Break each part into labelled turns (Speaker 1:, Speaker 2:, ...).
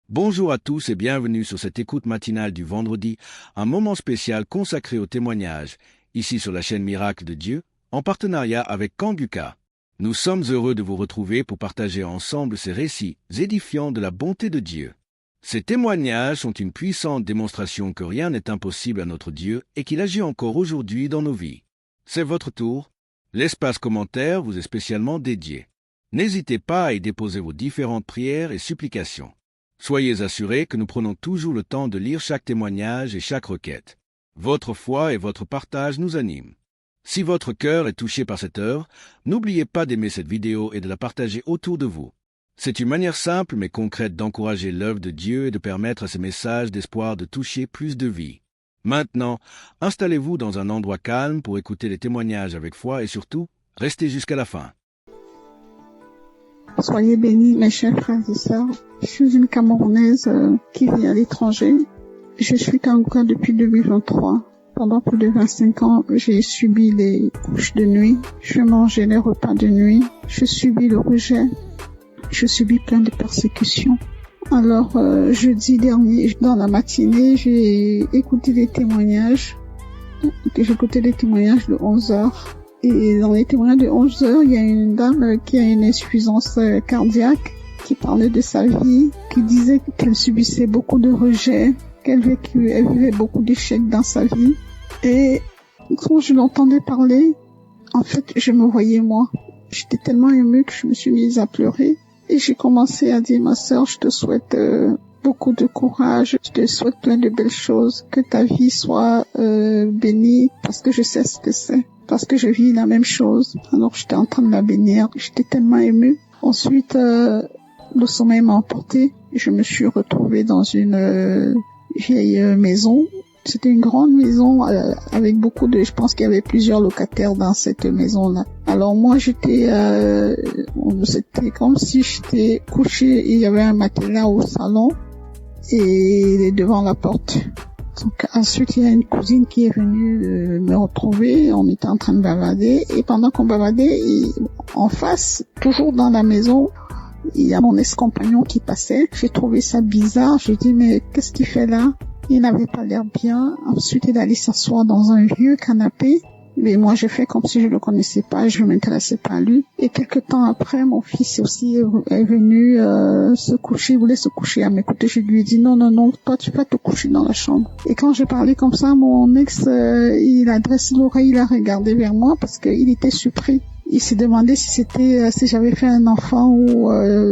Speaker 1: Bonjour à tous et bienvenue sur cette écoute matinale du vendredi, un moment spécial consacré au témoignage, ici sur la chaîne Miracle de Dieu, en partenariat avec Kanguka. Nous sommes heureux de vous retrouver pour partager ensemble ces récits édifiants de la bonté de Dieu. Ces témoignages sont une puissante démonstration que rien n'est impossible à notre Dieu et qu'il agit encore aujourd'hui dans nos vies. C'est votre tour. L'espace commentaire vous est spécialement dédié. N'hésitez pas à y déposer vos différentes prières et supplications. Soyez assurés que nous prenons toujours le temps de lire chaque témoignage et chaque requête. Votre foi et votre partage nous animent. Si votre cœur est touché par cette œuvre, n'oubliez pas d'aimer cette vidéo et de la partager autour de vous. C'est une manière simple mais concrète d'encourager l'œuvre de Dieu et de permettre à ces messages d'espoir de toucher plus de vies. Maintenant, installez-vous dans un endroit calme pour écouter les témoignages avec foi et surtout, restez jusqu'à la fin.
Speaker 2: Soyez bénis, mes chers frères et sœurs. Je suis une Camerounaise qui vit à l'étranger. Je suis Kanguka depuis 2023. Pendant plus de 25 ans, j'ai subi les couches de nuit. Je mangeais les repas de nuit. Je subis le rejet. Je subis plein de persécutions. Alors, jeudi dernier, dans la matinée, j'ai écouté des témoignages. J'ai écouté des témoignages de 11 heures. Et dans les témoignages de 11 heures, il y a une dame qui a une insuffisance cardiaque, qui parlait de sa vie, qui disait qu'elle subissait beaucoup de rejets, elle vivait beaucoup d'échecs dans sa vie. Et quand je l'entendais parler, en fait, je me voyais moi. J'étais tellement émue que je me suis mise à pleurer. Et j'ai commencé à dire, ma sœur, je te souhaite beaucoup de courage, je te souhaite plein de belles choses, que ta vie soit bénie, parce que je sais ce que c'est. Parce que je vis la même chose. Alors j'étais en train de la bénir. J'étais tellement émue. Ensuite, le sommeil m'a emporté. Je me suis retrouvée dans une vieille maison. C'était une grande maison avec beaucoup de... Je pense qu'il y avait plusieurs locataires dans cette maison-là. Alors moi, c'était comme si j'étais couchée et il y avait un matelas au salon et devant la porte. Donc, ensuite, il y a une cousine qui est venue me retrouver. On était en train de bavarder. Et pendant qu'on bavardait, en face, toujours dans la maison, il y a mon ex-compagnon qui passait. J'ai trouvé ça bizarre. J'ai dit, mais qu'est-ce qu'il fait là? Il n'avait pas l'air bien. Ensuite, il est allé s'asseoir dans un vieux canapé. Mais moi, j'ai fait comme si je le connaissais pas, je m'intéressais pas à lui. Et quelque temps après, mon fils aussi est venu se coucher, il voulait se coucher à mes côtés. Je lui ai dit non, toi tu vas te coucher dans la chambre. Et quand j'ai parlé comme ça, mon ex, il a dressé l'oreille, il a regardé vers moi parce qu'il était surpris. Il s'est demandé si j'avais fait un enfant ou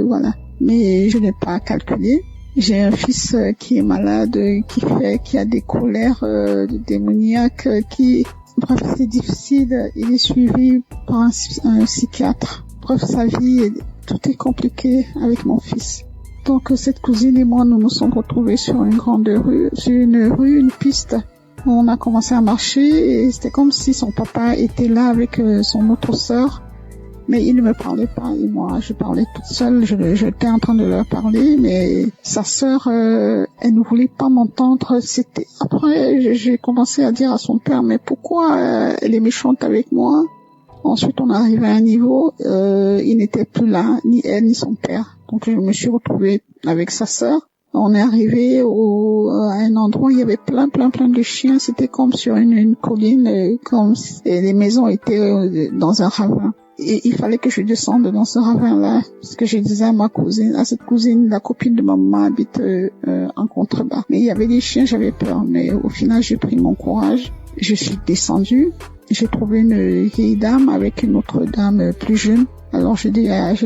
Speaker 2: voilà. Mais je n'ai pas calculé. J'ai un fils qui est malade, qui a des colères démoniaques, Bref, c'est difficile. Il est suivi par un psychiatre. Bref, sa vie, tout est compliqué avec mon fils. Donc, cette cousine et moi, nous nous sommes retrouvés sur une grande rue, une piste. On a commencé à marcher et c'était comme si son papa était là avec son autre sœur. Mais il ne me parlait pas et moi, je parlais toute seule. J'étais en train de leur parler, mais sa sœur, elle ne voulait pas m'entendre. Après, j'ai commencé à dire à son père, mais pourquoi elle est méchante avec moi? Ensuite, on est arrivé à un niveau, il n'était plus là, ni elle ni son père. Donc, je me suis retrouvée avec sa sœur. On est arrivé à un endroit où il y avait plein de chiens. C'était comme sur une colline, et les maisons étaient dans un ravin. Et il fallait que je descende dans ce ravin-là, parce que je disais à cette cousine, la copine de ma maman habite en contrebas. Mais il y avait des chiens, j'avais peur. Mais au final, j'ai pris mon courage. Je suis descendue. J'ai trouvé une vieille dame avec une autre dame plus jeune. Alors je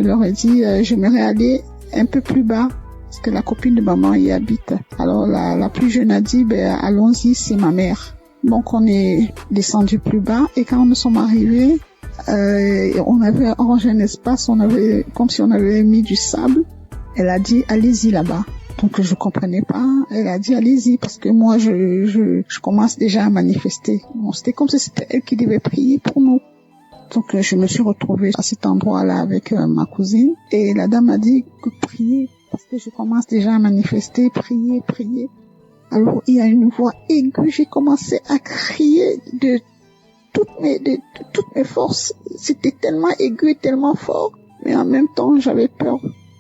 Speaker 2: leur ai dit, j'aimerais aller un peu plus bas, parce que la copine de maman y habite. Alors la plus jeune a dit, allons-y, c'est ma mère. Donc on est descendu plus bas, et quand nous sommes arrivés, on avait arrangé un espace, comme si on avait mis du sable. Elle a dit, allez-y là-bas. Donc je comprenais pas. Elle a dit, allez-y, parce que moi je commence déjà à manifester. Bon, c'était comme si c'était elle qui devait prier pour nous. Donc je me suis retrouvée à cet endroit-là avec ma cousine, et la dame a dit que prier, parce que je commence déjà à manifester, prier. Alors il y a une voix aiguë, j'ai commencé à crier de toutes mes forces. C'était tellement aigu et tellement fort, mais en même temps j'avais peur.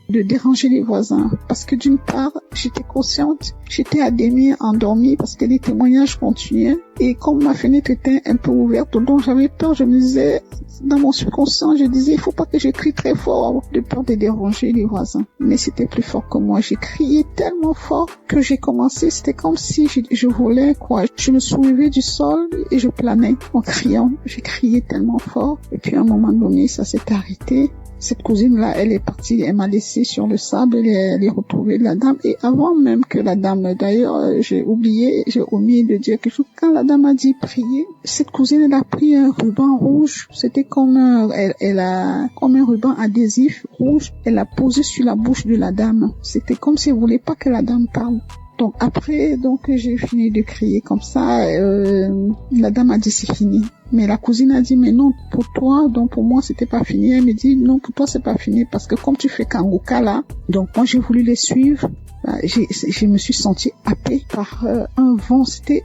Speaker 2: de déranger les voisins. Parce que d'une part, j'étais consciente, j'étais à demi endormie parce que les témoignages continuaient. Et comme ma fenêtre était un peu ouverte, donc j'avais peur, je me disais, dans mon subconscient, je disais, il faut pas que je crie très fort de peur de déranger les voisins. Mais c'était plus fort que moi. J'ai crié tellement fort que j'ai commencé, c'était comme si je volais, quoi. Je me soulevais du sol et je planais en criant. J'ai crié tellement fort. Et puis à un moment donné, ça s'est arrêté. Cette cousine-là, elle est partie, elle m'a laissé sur le sable, elle est retrouvée la dame. Et avant même que la dame, d'ailleurs, j'ai omis de dire quelque chose. Quand la dame a dit prier, cette cousine, elle a pris un ruban rouge. C'était comme elle a comme un ruban adhésif rouge. Elle l'a posé sur la bouche de la dame. C'était comme si elle voulait pas que la dame parle. Donc après, j'ai fini de crier comme ça. La dame a dit c'est fini. Mais la cousine a dit mais non pour toi, donc pour moi c'était pas fini. Elle me dit non pour toi c'est pas fini parce que comme tu fais Kanguka là, donc moi j'ai voulu les suivre. Je me suis sentie happée par un vent. C'était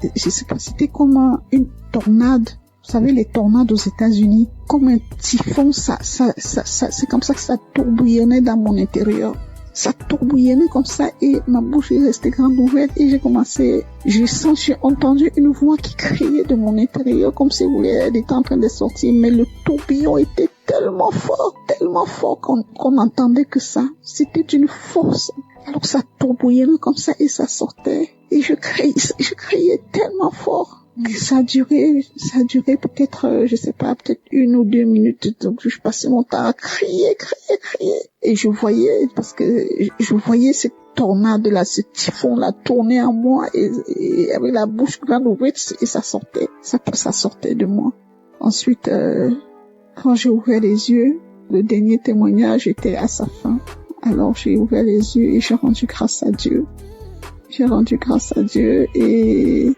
Speaker 2: comme une tornade. Vous savez les tornades aux États-Unis, comme un typhon. C'est comme ça que ça tourbillonnait dans mon intérieur. Ça tourbillonnait comme ça et ma bouche est restée grande ouverte et j'ai entendu une voix qui criait de mon intérieur comme si elle était en train de sortir, mais le tourbillon était tellement fort qu'on entendait que ça. C'était d'une force. Alors ça tourbillonnait comme ça et ça sortait et je criais tellement fort. Et ça a duré peut-être, je sais pas, peut-être 1 ou 2 minutes. Donc, je passais mon temps à crier. Et je voyais cette tornade-là, ce typhon-là tourner en moi et avec la bouche grande ouverte et ça sortait de moi. Ensuite, quand j'ai ouvert les yeux, le dernier témoignage était à sa fin. Alors, j'ai ouvert les yeux et j'ai rendu grâce à Dieu. Et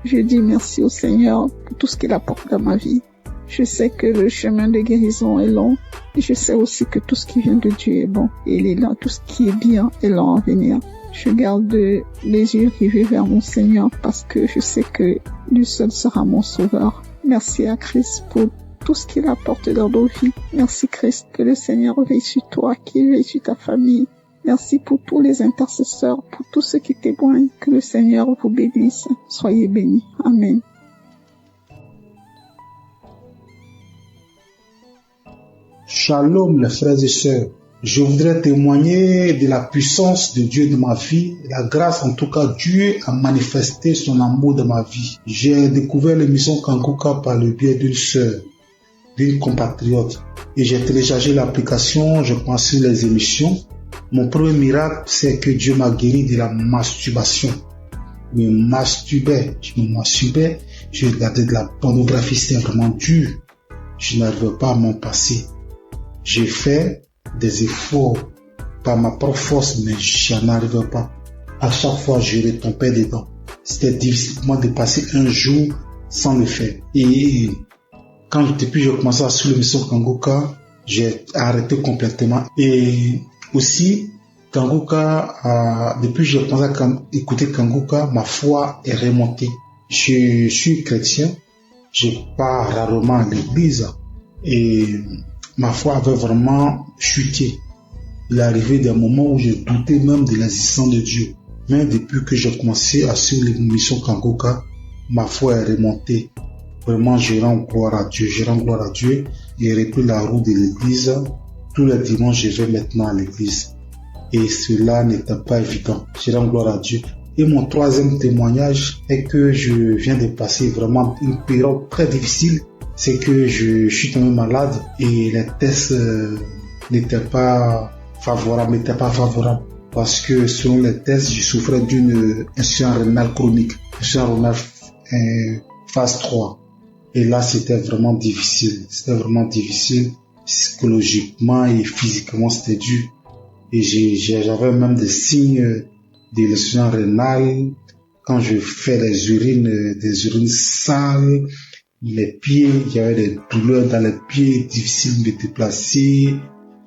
Speaker 2: je dis merci au Seigneur pour tout ce qu'il apporte dans ma vie. Je sais que le chemin de guérison est long. Et je sais aussi que tout ce qui vient de Dieu est bon. Et il est là, tout ce qui est bien est long à venir. Je garde les yeux rivés vers mon Seigneur parce que je sais que lui seul sera mon sauveur. Merci à Christ pour tout ce qu'il apporte dans nos vies. Merci Christ, que le Seigneur veille sur toi, qu'il veille sur ta famille. Merci pour tous les intercesseurs, pour tous ceux qui témoignent. Que le Seigneur vous bénisse. Soyez bénis. Amen.
Speaker 3: Shalom les frères et sœurs. Je voudrais témoigner de la puissance de Dieu dans ma vie, la grâce en tout cas. Dieu a manifesté son amour dans ma vie. J'ai découvert l'émission Kanguka par le biais d'une sœur, d'une compatriote. Et j'ai téléchargé l'application, je pensais les émissions. Mon premier miracle, c'est que Dieu m'a guéri de la masturbation. Je me masturbais, je regardais de la pornographie, c'était vraiment dur. Je n'arrivais pas à m'en passer. J'ai fait des efforts par ma propre force, mais je n'en arrivais pas. À chaque fois, je retombais dedans. C'était difficile pour moi de passer un jour sans le faire. Et depuis que j'ai commencé à suivre l'émission Kanguka, j'ai arrêté complètement. Et aussi, Kanguka, depuis que j'ai commencé à écouter Kanguka, ma foi est remontée. Je suis chrétien, je pars rarement à l'église et ma foi avait vraiment chuté. Il est arrivé des moments où je doutais même de l'existence de Dieu. Mais depuis que j'ai commencé à suivre l'émission Kanguka, ma foi est remontée. Vraiment, je rends gloire à Dieu. Et repris la route de l'église. Tous les dimanches, je vais maintenant à l'église. Et cela n'était pas évident. Je rends gloire à Dieu. Et mon troisième témoignage est que je viens de passer vraiment une période très difficile. C'est que je suis tombé malade et les tests n'étaient pas favorables. Parce que selon les tests, je souffrais d'une insuffisance rénale chronique. Insuffisance rénale phase 3. Et là, c'était vraiment difficile. Psychologiquement et physiquement, c'était dur. Et j'avais même des signes de l'insuffisance rénale. Quand je fais des urines sales, les pieds, il y avait des douleurs dans les pieds, difficile de me déplacer.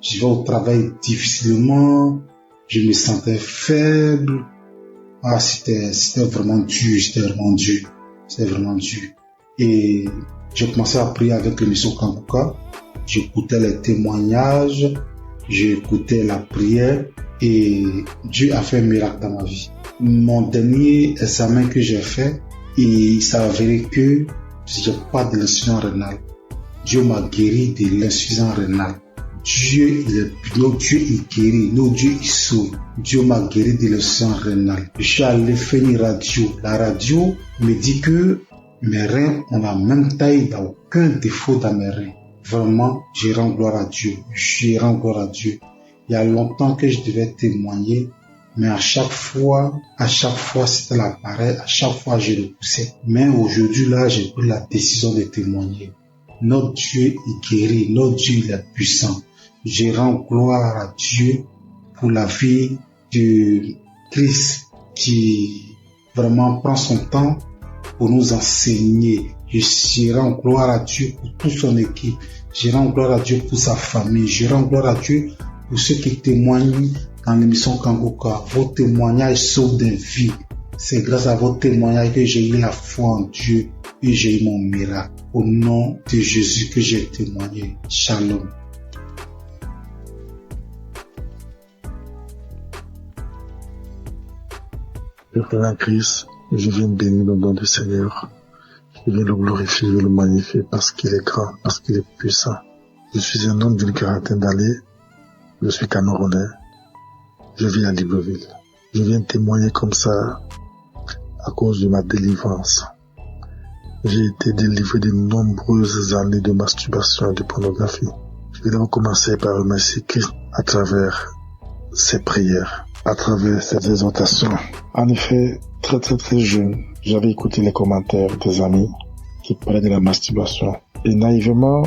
Speaker 3: Je vais au travail difficilement. Je me sentais faible. C'était vraiment dur. Et j'ai commencé à prier avec l'émission Kanguka. J'écoutais les témoignages. j'ai écouté la prière et Dieu a fait un miracle dans ma vie. Mon dernier examen que j'ai fait, il s'est avéré que j'ai pas de l'insuffisance rénale. Dieu m'a guéri de l'insuffisance rénale. Notre Dieu il guérit, notre Dieu il sauve. Dieu m'a guéri de l'insuffisance rénale. Je suis allé faire une radio. La radio me dit que mes reins ont la même taille, il n'y a aucun défaut dans mes reins. Vraiment, je rends gloire à Dieu. Je rends gloire à Dieu. Il y a longtemps que je devais témoigner, mais à chaque fois, c'était l'appareil, à chaque fois, je repoussais. Mais aujourd'hui, là, j'ai pris la décision de témoigner. Notre Dieu, il guérit. Notre Dieu, il est puissant. Je rends gloire à Dieu pour la vie de Christ qui vraiment prend son temps pour nous enseigner. Je rends gloire à Dieu pour toute son équipe. Je rends gloire à Dieu pour sa famille. Je rends gloire à Dieu pour ceux qui témoignent dans l'émission Kangoka. Vos témoignages sauvent des vies. C'est grâce à vos témoignages que j'ai eu la foi en Dieu et j'ai eu mon miracle. Au nom de Jésus que j'ai témoigné. Shalom.
Speaker 4: Père Christ, je viens bénir le nom du Seigneur. Je viens le glorifier, je le magnifier parce qu'il est grand, parce qu'il est puissant. Je suis un homme d'une quarantaine d'années. Je suis Camerounais. Je vis à Libreville. Je viens témoigner comme ça à cause de ma délivrance. J'ai été délivré de nombreuses années de masturbation et de pornographie. Je vais d'abord commencer par remercier Christ à travers ses prières, à travers ses exhortations. En effet, très jeune, j'avais écouté les commentaires des amis qui parlaient de la masturbation. Et naïvement,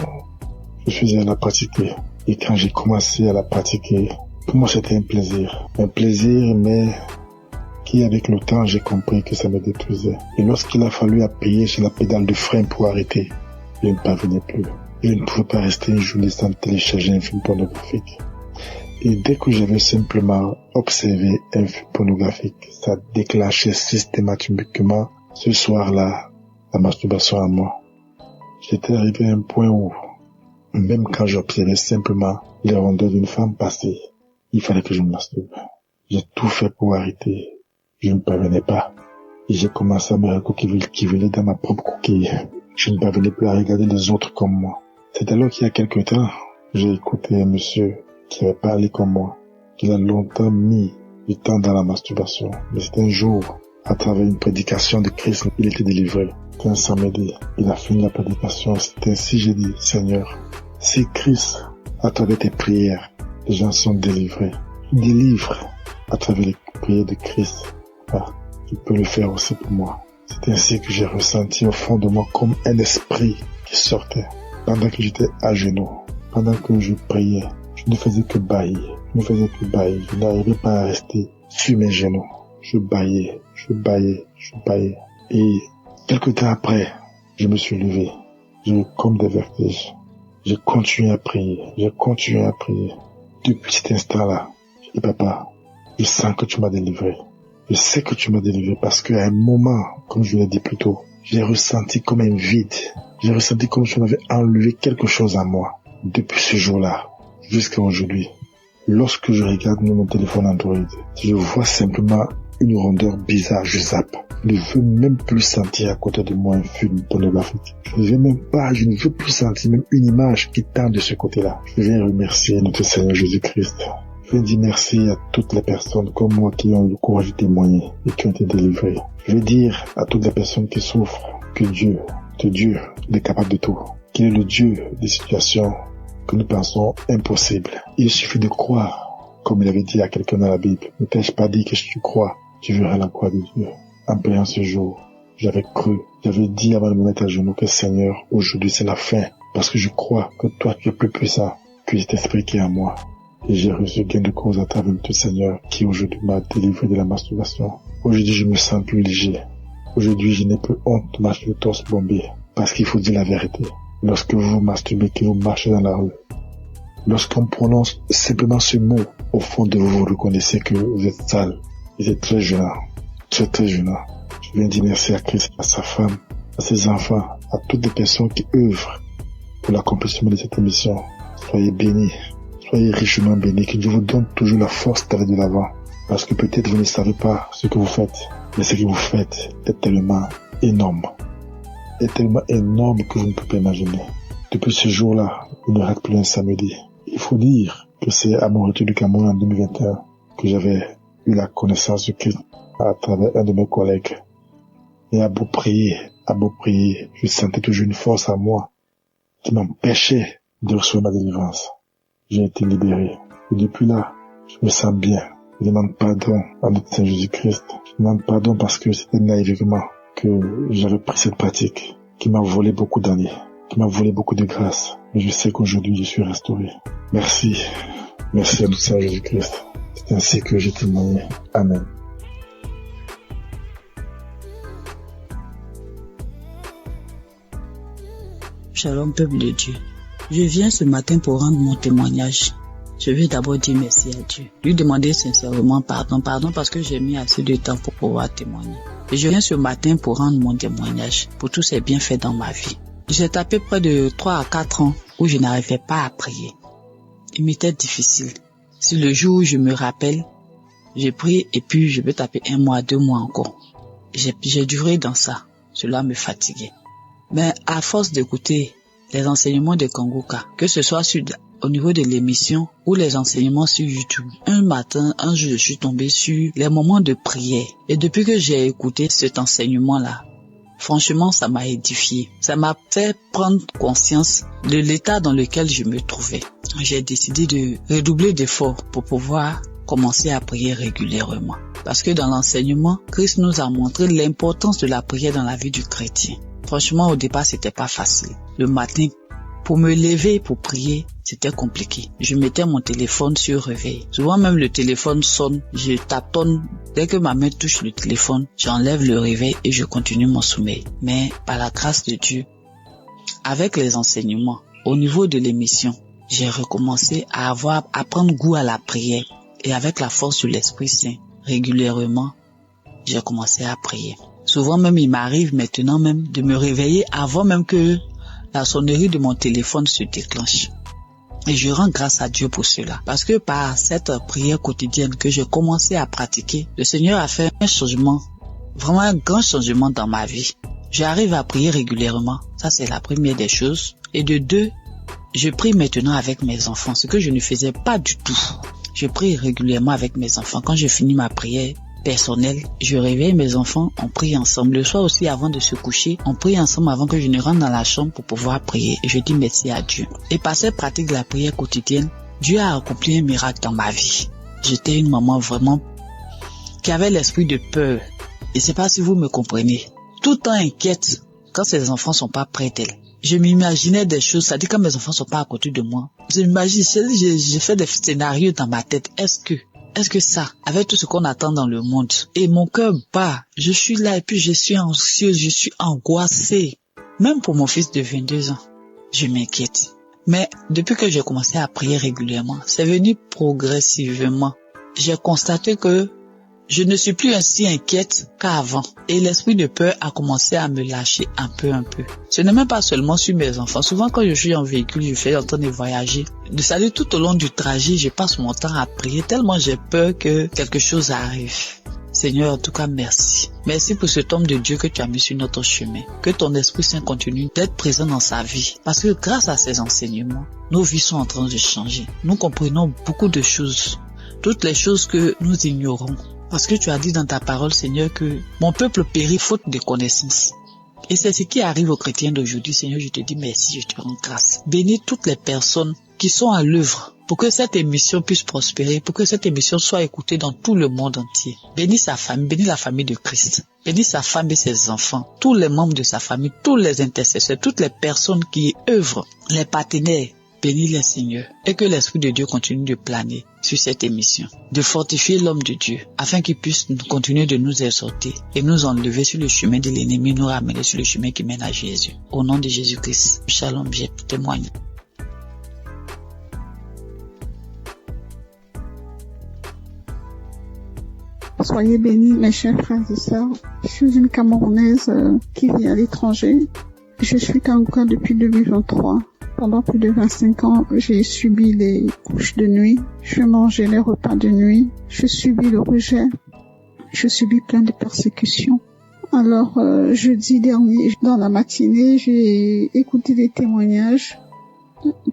Speaker 4: je faisais à la pratiquer. Et quand j'ai commencé à la pratiquer, pour moi c'était un plaisir. Un plaisir, mais qui avec le temps, j'ai compris que ça me détruisait. Et lorsqu'il a fallu appuyer sur la pédale de frein pour arrêter, je ne parvenais plus. Je ne pouvais pas rester une journée sans télécharger un film pornographique. Et dès que j'avais simplement observé un film pornographique, ça déclenchait systématiquement ce soir-là la masturbation à moi. J'étais arrivé à un point où, même quand j'observais simplement les rondeurs d'une femme passer, il fallait que je me masturbe. J'ai tout fait pour arrêter. Je ne parvenais pas. Et j'ai commencé à me recourir dans ma propre coquille. Je ne parvenais plus à regarder les autres comme moi. C'est alors qu'il y a quelque temps, j'ai écouté un monsieur qui avait parlé comme moi, qu'il a longtemps mis du temps dans la masturbation. Mais c'était un jour, à travers une prédication de Christ, il était délivré. C'était un samedi. Il a fini la prédication. C'était ainsi, j'ai dit, Seigneur, si Christ, à travers tes prières, les gens sont délivrés, délivre à travers les prières de Christ. Tu peux le faire aussi pour moi. C'est ainsi que j'ai ressenti au fond de moi comme un esprit qui sortait. Pendant que j'étais à genoux, pendant que je priais, je ne faisais que bâillir. Je n'arrivais pas à rester sur mes genoux. Je bâillais. Et quelque temps après, je me suis levé. J'ai eu comme des vertiges. J'ai continué à prier. Depuis cet instant-là, je dis, papa, je sens que tu m'as délivré. Je sais que tu m'as délivré parce qu'à un moment, comme je l'ai dit plus tôt, j'ai ressenti comme un vide. J'ai ressenti comme si on avait enlevé quelque chose à moi. Depuis ce jour-là, jusqu'à aujourd'hui, lorsque je regarde mon téléphone Android, je vois simplement une rondeur bizarre, je zappe. Je ne veux même plus sentir à côté de moi un film pornographique. Je ne veux plus sentir même une image qui tend de ce côté-là. Je viens remercier notre Seigneur Jésus-Christ. Je veux dire merci à toutes les personnes comme moi qui ont eu le courage de témoigner et qui ont été délivrées. Je veux dire à toutes les personnes qui souffrent que Dieu est capable de tout. Qu'il est le Dieu des situations que nous pensons impossibles. Il suffit de croire, comme il avait dit à quelqu'un dans la Bible. Ne t'ai-je pas dit que si tu crois, tu verras la croix de Dieu. En priant ce jour, j'avais cru, j'avais dit avant de me mettre à genoux que Seigneur, aujourd'hui c'est la fin. Parce que je crois que toi tu es plus puissant que cet esprit qui est en moi. Et j'ai reçu gain de cause à travers notre Seigneur qui aujourd'hui m'a délivré de la masturbation. Aujourd'hui, je me sens plus léger. Aujourd'hui, je n'ai plus honte de marcher le torse bombé. Parce qu'il faut dire la vérité. Lorsque vous vous masturbez, que vous marchez dans la rue, lorsqu'on prononce simplement ce mot, au fond de vous, vous reconnaissez que vous êtes sale. Vous êtes très gênant. Très gênant. Je viens dire merci à Christ, à sa femme, à ses enfants, à toutes les personnes qui œuvrent pour l'accomplissement de cette émission. Soyez bénis. Soyez richement bénis, que Dieu vous donne toujours la force d'aller de l'avant. Parce que peut-être vous ne savez pas ce que vous faites, mais ce que vous faites est tellement énorme. Est tellement énorme que vous ne pouvez pas imaginer. Depuis ce jour-là, il ne rate plus un samedi. Il faut dire que c'est à mon retour du Cameroun en 2021 que j'avais eu la connaissance du Christ à travers un de mes collègues. Et à beau prier, je sentais toujours une force en moi qui m'empêchait de recevoir ma délivrance. J'ai été libéré. Et depuis là, je me sens bien. Je demande pardon à notre Seigneur Jésus-Christ. Je demande pardon parce que c'était naïvement que j'avais pris cette pratique qui m'a volé beaucoup d'années, qui m'a volé beaucoup de grâce. Mais je sais qu'aujourd'hui, je suis restauré. Merci. Merci à notre Seigneur Jésus-Christ. C'est ainsi que j'ai témoigné. Amen.
Speaker 5: Shalom, peuple de Dieu. Je viens ce matin pour rendre mon témoignage. Je veux d'abord dire merci à Dieu. Lui demander sincèrement pardon parce que j'ai mis assez de temps pour pouvoir témoigner. Et je viens ce matin pour rendre mon témoignage pour tous ces bienfaits dans ma vie. J'ai tapé près de 3 à 4 ans où je n'arrivais pas à prier. Il m'était difficile. Si le jour où je me rappelle, j'ai prié et puis je peux taper 1 mois, 2 mois encore. J'ai duré dans ça. Cela me fatiguait. Mais à force d'écouter les enseignements de Kanguka, que ce soit au niveau de l'émission ou les enseignements sur YouTube, un jour, je suis tombé sur les moments de prière. Et depuis que j'ai écouté cet enseignement-là, franchement, ça m'a édifié. Ça m'a fait prendre conscience de l'état dans lequel je me trouvais. J'ai décidé de redoubler d'efforts pour pouvoir commencer à prier régulièrement. Parce que dans l'enseignement, Christ nous a montré l'importance de la prière dans la vie du chrétien. Franchement, au départ, c'était pas facile. Le matin, pour me lever pour prier, c'était compliqué. Je mettais mon téléphone sur réveil. Souvent même le téléphone sonne, je tâtonne. Dès que ma main touche le téléphone, j'enlève le réveil et je continue mon sommeil. Mais par la grâce de Dieu, avec les enseignements, au niveau de l'émission, j'ai recommencé à prendre goût à la prière. Et avec la force de l'Esprit Saint, régulièrement, j'ai commencé à prier. Souvent même, il m'arrive maintenant même de me réveiller avant même que la sonnerie de mon téléphone se déclenche. Et je rends grâce à Dieu pour cela. Parce que par cette prière quotidienne que j'ai commencé à pratiquer, le Seigneur a fait un changement, vraiment un grand changement dans ma vie. J'arrive à prier régulièrement. Ça, c'est la première des choses. Et de 2, je prie maintenant avec mes enfants, ce que je ne faisais pas du tout. Je prie régulièrement avec mes enfants. Quand je finis ma prière personnelle, je réveille mes enfants, on prie ensemble. Le soir aussi, avant de se coucher, on prie ensemble avant que je ne rentre dans la chambre pour pouvoir prier. Et je dis merci à Dieu. Et par cette pratique de la prière quotidienne, Dieu a accompli un miracle dans ma vie. J'étais une maman vraiment qui avait l'esprit de peur. Et c'est pas si vous me comprenez. Tout le temps inquiète quand ses enfants sont pas près d'elle. Je m'imaginais des choses, ça dit quand mes enfants sont pas à côté de moi. Je m'imagine, j'ai fait des scénarios dans ma tête. Est-ce que ça, avec tout ce qu'on attend dans le monde, et mon cœur bat, je suis là et puis je suis anxieuse, je suis angoissée. Même pour mon fils de 22 ans, je m'inquiète. Mais depuis que j'ai commencé à prier régulièrement, c'est venu progressivement. J'ai constaté que je ne suis plus ainsi inquiète qu'avant. Et l'esprit de peur a commencé à me lâcher un peu. Ce n'est même pas seulement sur mes enfants. Souvent quand je suis en véhicule, je fais en train de voyager. C'est-à-dire tout au long du trajet, je passe mon temps à prier tellement j'ai peur que quelque chose arrive. Seigneur, en tout cas, merci. Merci pour cet homme de Dieu que tu as mis sur notre chemin. Que ton Esprit Saint continue d'être présent dans sa vie. Parce que grâce à ces enseignements, nos vies sont en train de changer. Nous comprenons beaucoup de choses. Toutes les choses que nous ignorons. Parce que tu as dit dans ta parole, Seigneur, que mon peuple périt faute de connaissance. Et c'est ce qui arrive aux chrétiens d'aujourd'hui. Seigneur, je te dis merci, je te rends grâce. Bénis toutes les personnes qui sont à l'œuvre pour que cette émission puisse prospérer, pour que cette émission soit écoutée dans tout le monde entier. Bénis sa famille, bénis la famille de Christ. Bénis sa femme et ses enfants, tous les membres de sa famille, tous les intercesseurs, toutes les personnes qui œuvrent, les partenaires. Bénis les Seigneur et que l'Esprit de Dieu continue de planer sur cette émission, de fortifier l'homme de Dieu afin qu'il puisse continuer de nous exhorter et nous enlever sur le chemin de l'ennemi, nous ramener sur le chemin qui mène à Jésus. Au nom de Jésus-Christ, shalom, je témoigne.
Speaker 2: Soyez bénis, mes chers frères et sœurs. Je suis une Camerounaise qui vit à l'étranger. Je suis Kanguka depuis 2023. Pendant plus de 25 ans, j'ai subi les couches de nuit. Je mangeais les repas de nuit. Je subis le rejet. Je subis plein de persécutions. Alors, jeudi dernier, dans la matinée, j'ai écouté des témoignages.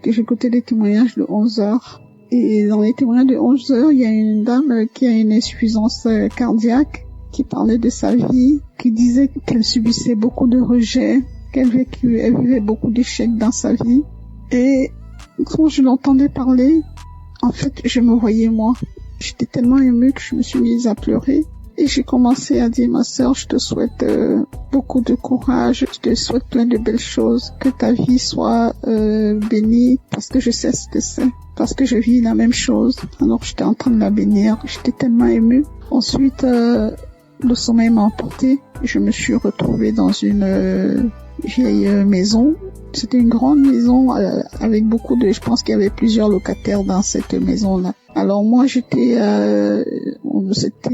Speaker 2: J'ai écouté des témoignages de 11 heures. Et dans les témoignages de 11 heures, il y a une dame qui a une insuffisance cardiaque, qui parlait de sa vie, qui disait qu'elle subissait beaucoup de rejets, qu'elle vivait beaucoup d'échecs dans sa vie. Et quand je l'entendais parler, en fait, je me voyais moi. J'étais tellement émue que je me suis mise à pleurer. Et j'ai commencé à dire, ma sœur, je te souhaite beaucoup de courage, je te souhaite plein de belles choses, que ta vie soit bénie, parce que je sais ce que c'est, parce que je vis la même chose. Alors j'étais en train de la bénir, j'étais tellement émue. Ensuite, le sommeil m'a emporté, je me suis retrouvée dans une vieille maison. C'était une grande maison avec beaucoup de... Je pense qu'il y avait plusieurs locataires dans cette maison-là. Alors moi, c'était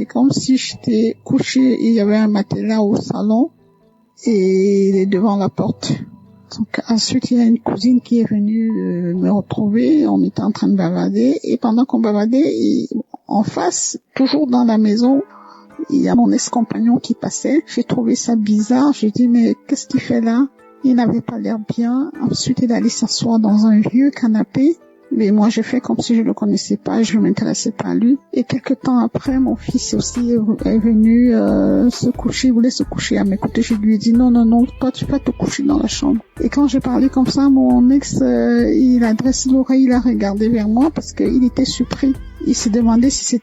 Speaker 2: comme si j'étais couchée, il y avait un matelas au salon et devant la porte. Donc ensuite, il y a une cousine qui est venue me retrouver, on était en train de bavader et pendant qu'on bavadait, en face, toujours dans la maison, il y a mon ex-compagnon qui passait. J'ai trouvé ça bizarre, j'ai dit mais qu'est-ce qu'il fait là? Il n'avait pas l'air bien. Ensuite, il allait s'asseoir dans un vieux canapé. Mais moi, j'ai fait comme si je le connaissais pas, je m'intéressais pas à lui. Et quelque temps après, mon fils aussi est venu se coucher, il voulait se coucher à mes côtés. Je lui ai dit non, toi tu vas te coucher dans la chambre. Et quand j'ai parlé comme ça, mon ex, il a dressé l'oreille, il a regardé vers moi parce qu'il était surpris. Il s'est demandé si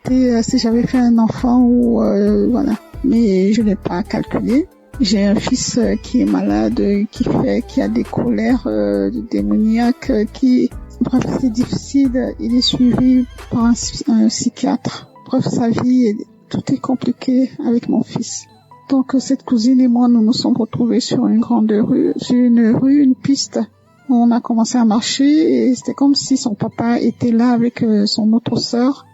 Speaker 2: j'avais fait un enfant ou voilà. Mais je n'ai pas calculé. J'ai un fils qui est malade, qui a des colères démoniaques, bref, c'est difficile. Il est suivi par un psychiatre. Bref, sa vie, tout est compliqué avec mon fils. Donc, cette cousine et moi, nous nous sommes retrouvés sur une grande rue, une piste. On a commencé à marcher et c'était comme si son papa était là avec son autre sœur.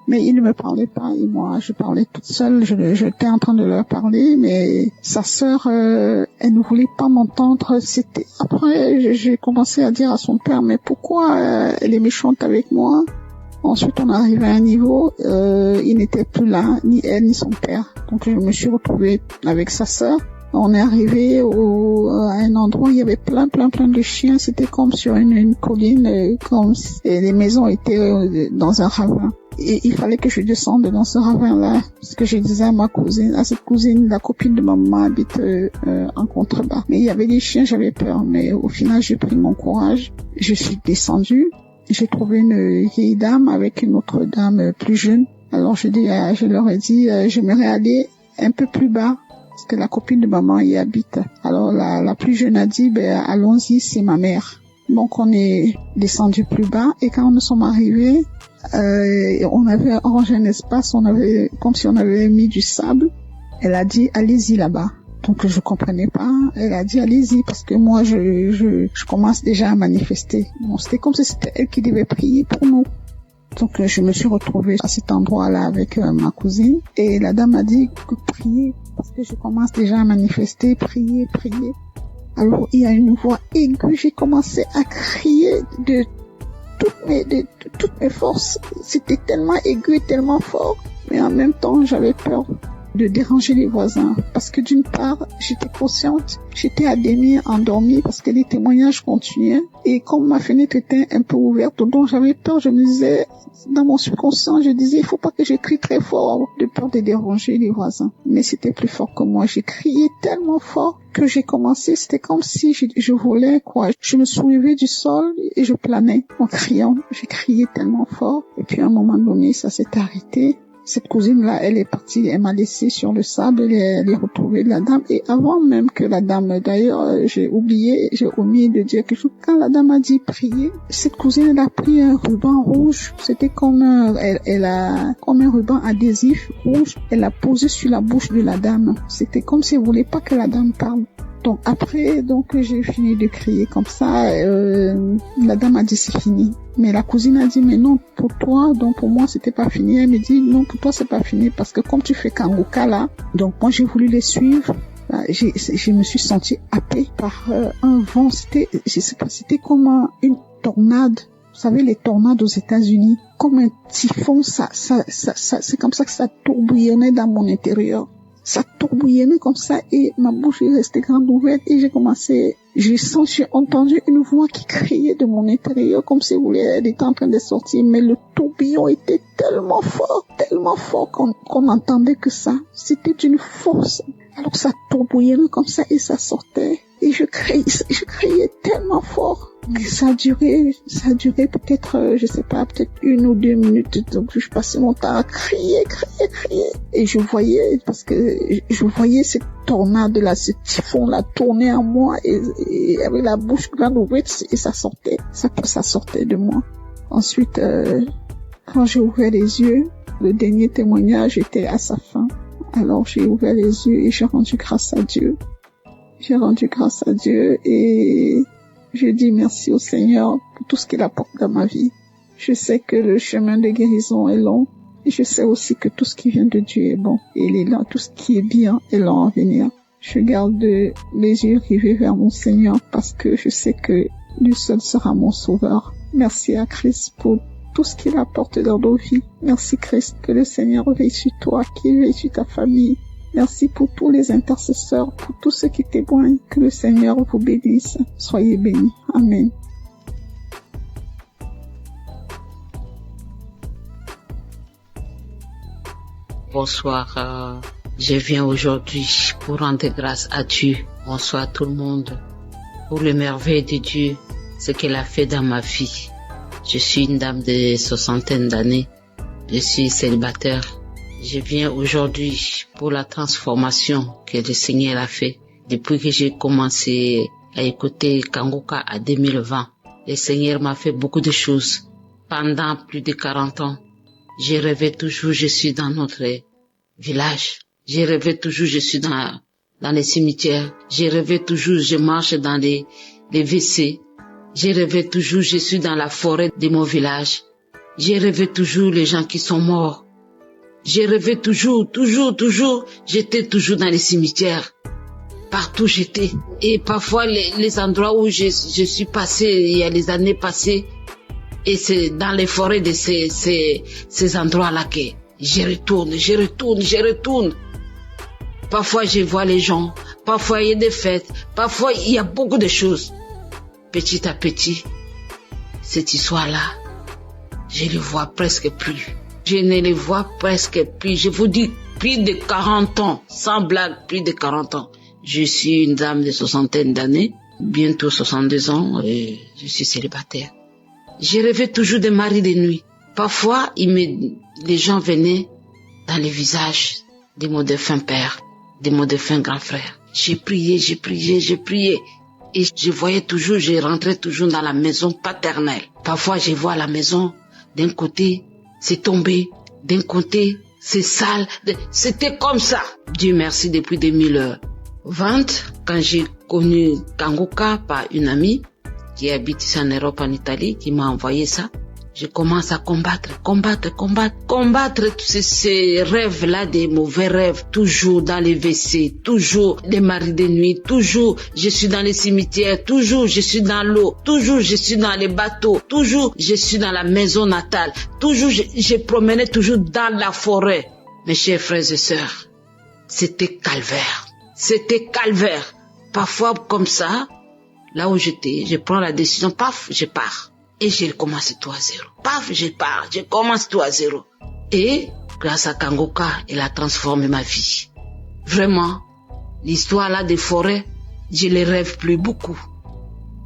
Speaker 2: Mais il ne me parlait pas et moi, je parlais toute seule. J'étais en train de leur parler, mais sa sœur, elle ne voulait pas m'entendre. Après, j'ai commencé à dire à son père, mais pourquoi elle est méchante avec moi? Ensuite, on est arrivé à un niveau, il n'était plus là, ni elle ni son père. Donc, je me suis retrouvée avec sa sœur. On est arrivé à un endroit où il y avait plein de chiens. C'était comme sur une colline, et les maisons étaient dans un ravin. Et il fallait que je descende dans ce ravin-là, parce que je disais à cette cousine, la copine de maman habite en contrebas. Mais il y avait des chiens, j'avais peur. Mais au final, j'ai pris mon courage. Je suis descendue. J'ai trouvé une vieille dame avec une autre dame plus jeune. Alors je leur ai dit, j'aimerais aller un peu plus bas, parce que la copine de maman y habite. Alors la plus jeune a dit, allons-y, c'est ma mère. Donc on est descendu plus bas et quand nous sommes arrivés, on avait arrangé un espace, comme si on avait mis du sable. Elle a dit, allez-y là-bas. Donc je comprenais pas. Elle a dit, allez-y, parce que moi je commence déjà à manifester. Bon, c'était comme si c'était elle qui devait prier pour nous. Donc je me suis retrouvée à cet endroit-là avec ma cousine et la dame a dit que priez, parce que je commence déjà à manifester, priez. Alors il y a une voix aiguë, j'ai commencé à crier de toutes mes forces. C'était tellement aigu et tellement fort, mais en même temps j'avais peur de déranger les voisins, parce que d'une part j'étais consciente, j'étais à demi endormie parce que les témoignages continuaient et comme ma fenêtre était un peu ouverte, donc j'avais peur. Je me disais, dans mon subconscient, je disais, il faut pas que je crie très fort de peur de déranger les voisins. Mais c'était plus fort que moi. J'ai crié tellement fort que j'ai commencé, c'était comme si je volais, quoi. Je me soulevais du sol et je planais en criant. J'ai crié tellement fort et puis à un moment donné, ça s'est arrêté. Cette cousine-là, elle est partie, elle m'a laissé sur le sable, elle est retrouvée la dame. Et avant même que la dame, d'ailleurs, j'ai omis de dire quelque chose. Quand la dame a dit prier, cette cousine, elle a pris un ruban rouge. C'était comme comme un ruban adhésif rouge. Elle l'a posé sur la bouche de la dame. C'était comme si elle voulait pas que la dame parle. Donc après, j'ai fini de crier comme ça. La dame a dit c'est fini. Mais la cousine a dit mais non, pour toi, donc pour moi c'était pas fini. Elle me dit non, pour toi c'est pas fini parce que comme tu fais Kangoka là, donc moi j'ai voulu les suivre. je me suis sentie happée par un vent. Je sais pas, c'était comme une tornade. Vous savez, les tornades aux États-Unis, comme un typhon, c'est comme ça que ça tourbillonnait dans mon intérieur. Ça tourbillonnait comme ça et ma bouche est restée grande ouverte et j'ai entendu une voix qui criait de mon intérieur comme si elle était en train de sortir, mais le tourbillon était tellement fort qu'on entendait que ça. C'était d'une force. Alors ça tourbillonnait comme ça et ça sortait. Et je criais tellement fort. Mais ça a duré peut-être, je sais pas, peut-être 1 ou 2 minutes. Donc, je passais mon temps à crier. Et je voyais cette tornade-là, ce typhon-là tourner en moi et avec la bouche grande ouverte et ça sortait. Ça sortait de moi. Ensuite, quand j'ai ouvert les yeux, le dernier témoignage était à sa fin. Alors, j'ai ouvert les yeux et j'ai rendu grâce à Dieu. Et je dis merci au Seigneur pour tout ce qu'il apporte dans ma vie. Je sais que le chemin de guérison est long et je sais aussi que tout ce qui vient de Dieu est bon. Et il est là, tout ce qui est bien est long à venir. Je garde les yeux rivés vers mon Seigneur parce que je sais que lui seul sera mon sauveur. Merci à Christ pour tout ce qu'il apporte dans nos vies. Merci Christ, que le Seigneur veille sur toi, qu'il veille sur ta famille. Merci pour tous les intercesseurs, pour tous ceux qui témoignent. Que le Seigneur vous bénisse. Soyez bénis. Amen.
Speaker 6: Bonsoir. Je viens aujourd'hui pour rendre grâce à Dieu. Bonsoir tout le monde. Pour les merveilles de Dieu, ce qu'il a fait dans ma vie. Je suis une dame de 60 d'années. Je suis célibataire. Je viens aujourd'hui pour la transformation que le Seigneur a fait depuis que j'ai commencé à écouter Kanguka en 2020. Le Seigneur m'a fait beaucoup de choses. Pendant plus de 40 ans, j'ai rêvé toujours, je suis dans notre village. J'ai rêvé toujours, je suis dans les cimetières. J'ai rêvé toujours, je marche dans les WC. J'ai rêvé toujours, je suis dans la forêt de mon village. J'ai rêvé toujours les gens qui sont morts. J'ai rêvé toujours, j'étais toujours dans les cimetières. Partout j'étais. Et parfois les endroits où je suis passé, il y a les années passées, et c'est dans les forêts de ces endroits-là que je retourne. Parfois je vois les gens, parfois il y a des fêtes, parfois il y a beaucoup de choses. Petit à petit, cette histoire-là, je ne vois presque plus. Je ne les vois presque plus. Je vous dis, plus de 40 ans. Sans blague, plus de 40 ans. Je suis une dame de 60 d'années. Bientôt 62 ans. Et je suis célibataire. Je rêvais toujours de mari de nuit. Parfois, les gens venaient dans les visages de mon défunt père, de mon défunt grand frère. J'ai prié. Et je voyais toujours, je rentrais toujours dans la maison paternelle. Parfois, je vois la maison d'un côté, c'est tombé, d'un côté, c'est sale. C'était comme ça. Dieu merci, depuis 2020, quand j'ai connu Kanguka par une amie qui habite ici en Europe, en Italie, qui m'a envoyé ça, je commence à combattre tous ces rêves-là, des mauvais rêves, toujours dans les WC, toujours des maris de nuit, toujours je suis dans les cimetières, toujours je suis dans l'eau, toujours je suis dans les bateaux, toujours je suis dans la maison natale, toujours je promenais toujours dans la forêt. Mes chers frères et sœurs, c'était calvaire. Parfois comme ça, là où j'étais, je prends la décision, paf, je pars. Et j'ai commencé tout à zéro. Paf, je commence tout à zéro. Et grâce à Kanguka, elle a transformé ma vie. Vraiment, l'histoire là des forêts, je les rêve plus beaucoup.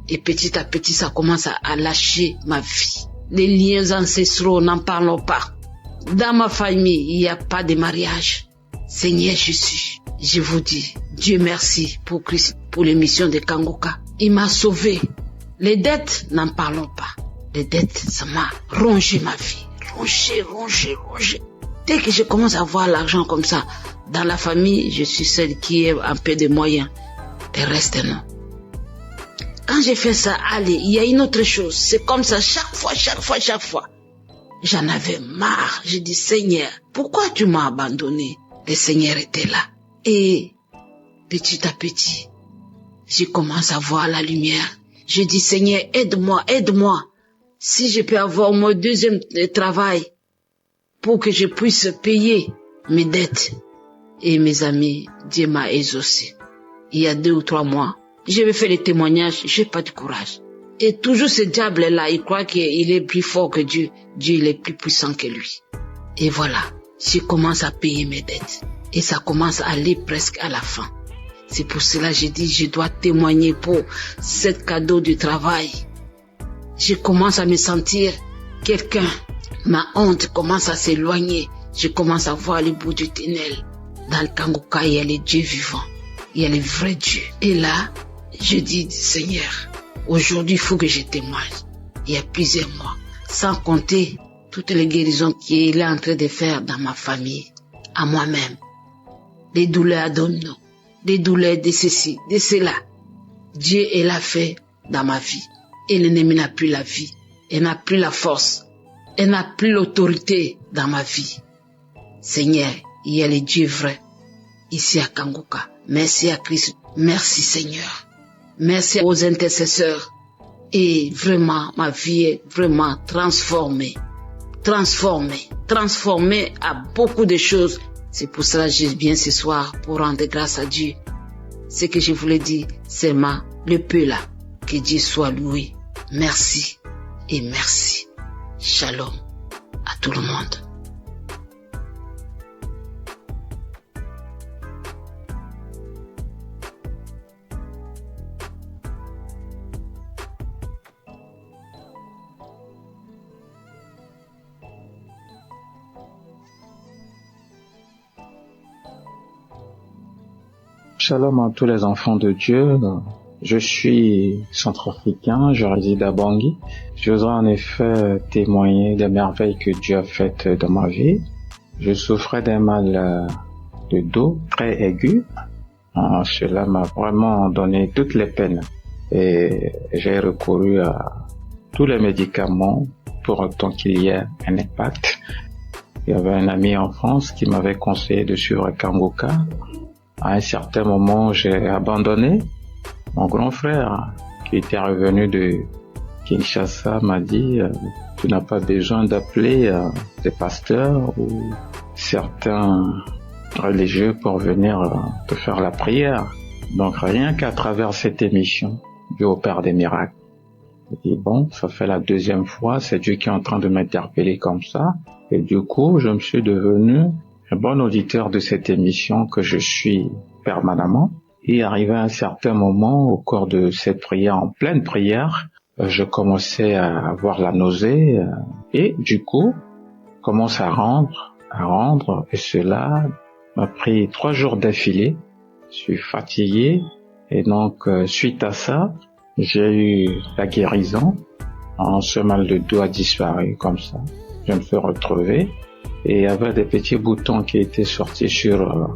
Speaker 6: Et petit à petit, ça commence à lâcher ma vie. Les liens ancestraux, n'en parlons pas. Dans ma famille, il n'y a pas de mariage. Seigneur Jésus, je vous dis, Dieu merci pour Christ, pour l'émission de Kanguka. Il m'a sauvé. Les dettes, n'en parlons pas. Les dettes, ça m'a rongé ma vie. Rongé. Dès que je commence à voir l'argent comme ça, dans la famille, je suis celle qui a un peu de moyens. Le reste, non. Quand j'ai fait ça, allez, il y a une autre chose. C'est comme ça, chaque fois. J'en avais marre. J'ai dit, Seigneur, pourquoi tu m'as abandonné? Le Seigneur était là. Et petit à petit, je commence à voir la lumière. Je dis, Seigneur, aide-moi, aide-moi. Si je peux avoir mon deuxième travail pour que je puisse payer mes dettes. Et mes amis, Dieu m'a exaucé. Il y a 2 ou 3 mois, je vais faire les témoignages, j'ai pas de courage. Et toujours ce diable-là, il croit qu'il est plus fort que Dieu. Dieu, il est plus puissant que lui. Et voilà, je commence à payer mes dettes. Et ça commence à aller presque à la fin. C'est pour cela que j'ai dit, je dois témoigner pour ce cadeau du travail. Je commence à me sentir quelqu'un. Ma honte commence à s'éloigner. Je commence à voir le bout du tunnel. Dans le Kangoka, il y a les dieux vivants. Il y a les vrais dieux. Et là, je dis, Seigneur, aujourd'hui, il faut que je témoigne. Il y a plusieurs mois. Sans compter toutes les guérisons qu'il est en train de faire dans ma famille, à moi-même. Des douleurs abdominaux, des douleurs de ceci, de cela. Dieu, il a fait dans ma vie. Et l'ennemi n'a plus la vie. Il n'a plus la force. Il n'a plus l'autorité dans ma vie. Seigneur, il y a les dieux vrais ici à Kangoka. Merci à Christ. Merci Seigneur. Merci aux intercesseurs. Et vraiment, ma vie est vraiment transformée. Transformée à beaucoup de choses. C'est pour cela que je viens ce soir pour rendre grâce à Dieu. Ce que je voulais dire, c'est le peu là. Que Dieu soit loué. Merci et merci. Shalom à tout le monde.
Speaker 7: Shalom à tous les enfants de Dieu. Je suis centrafricain, je réside à Bangui. Je voudrais en effet témoigner des merveilles que Dieu a faites dans ma vie. Je souffrais d'un mal de dos très aigu. Cela m'a vraiment donné toutes les peines. Et j'ai recouru à tous les médicaments pour autant qu'il y ait un impact. Il y avait un ami en France qui m'avait conseillé de suivre Kangoka. À un certain moment, j'ai abandonné. Mon grand frère, qui était revenu de Kinshasa, m'a dit « Tu n'as pas besoin d'appeler des pasteurs ou certains religieux pour venir te faire la prière. » Donc rien qu'à travers cette émission, Dieu opère des miracles. J'ai dit « Bon, ça fait la 2e fois, c'est Dieu qui est en train de m'interpeller comme ça. » Et du coup, je me suis devenu un bon auditeur de cette émission que je suis permanemment. Et arrivé à un certain moment, au cours de cette prière, en pleine prière, je commençais à avoir la nausée et du coup, commence à rendre, et cela m'a pris 3 jours d'affilée. Je suis fatigué et donc, suite à ça, j'ai eu la guérison. Ce mal de dos a disparu comme ça. Je me suis retrouvé. Et il y avait des petits boutons qui étaient sortis sur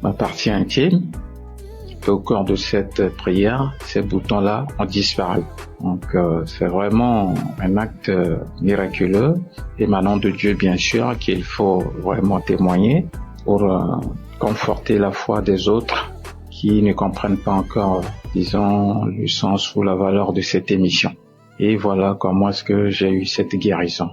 Speaker 7: ma partie intime. Et au cours de cette prière, ces boutons-là ont disparu. Donc c'est vraiment un acte miraculeux, émanant de Dieu bien sûr, qu'il faut vraiment témoigner pour conforter la foi des autres qui ne comprennent pas encore, disons, le sens ou la valeur de cette émission. Et voilà comment est-ce que j'ai eu cette guérison.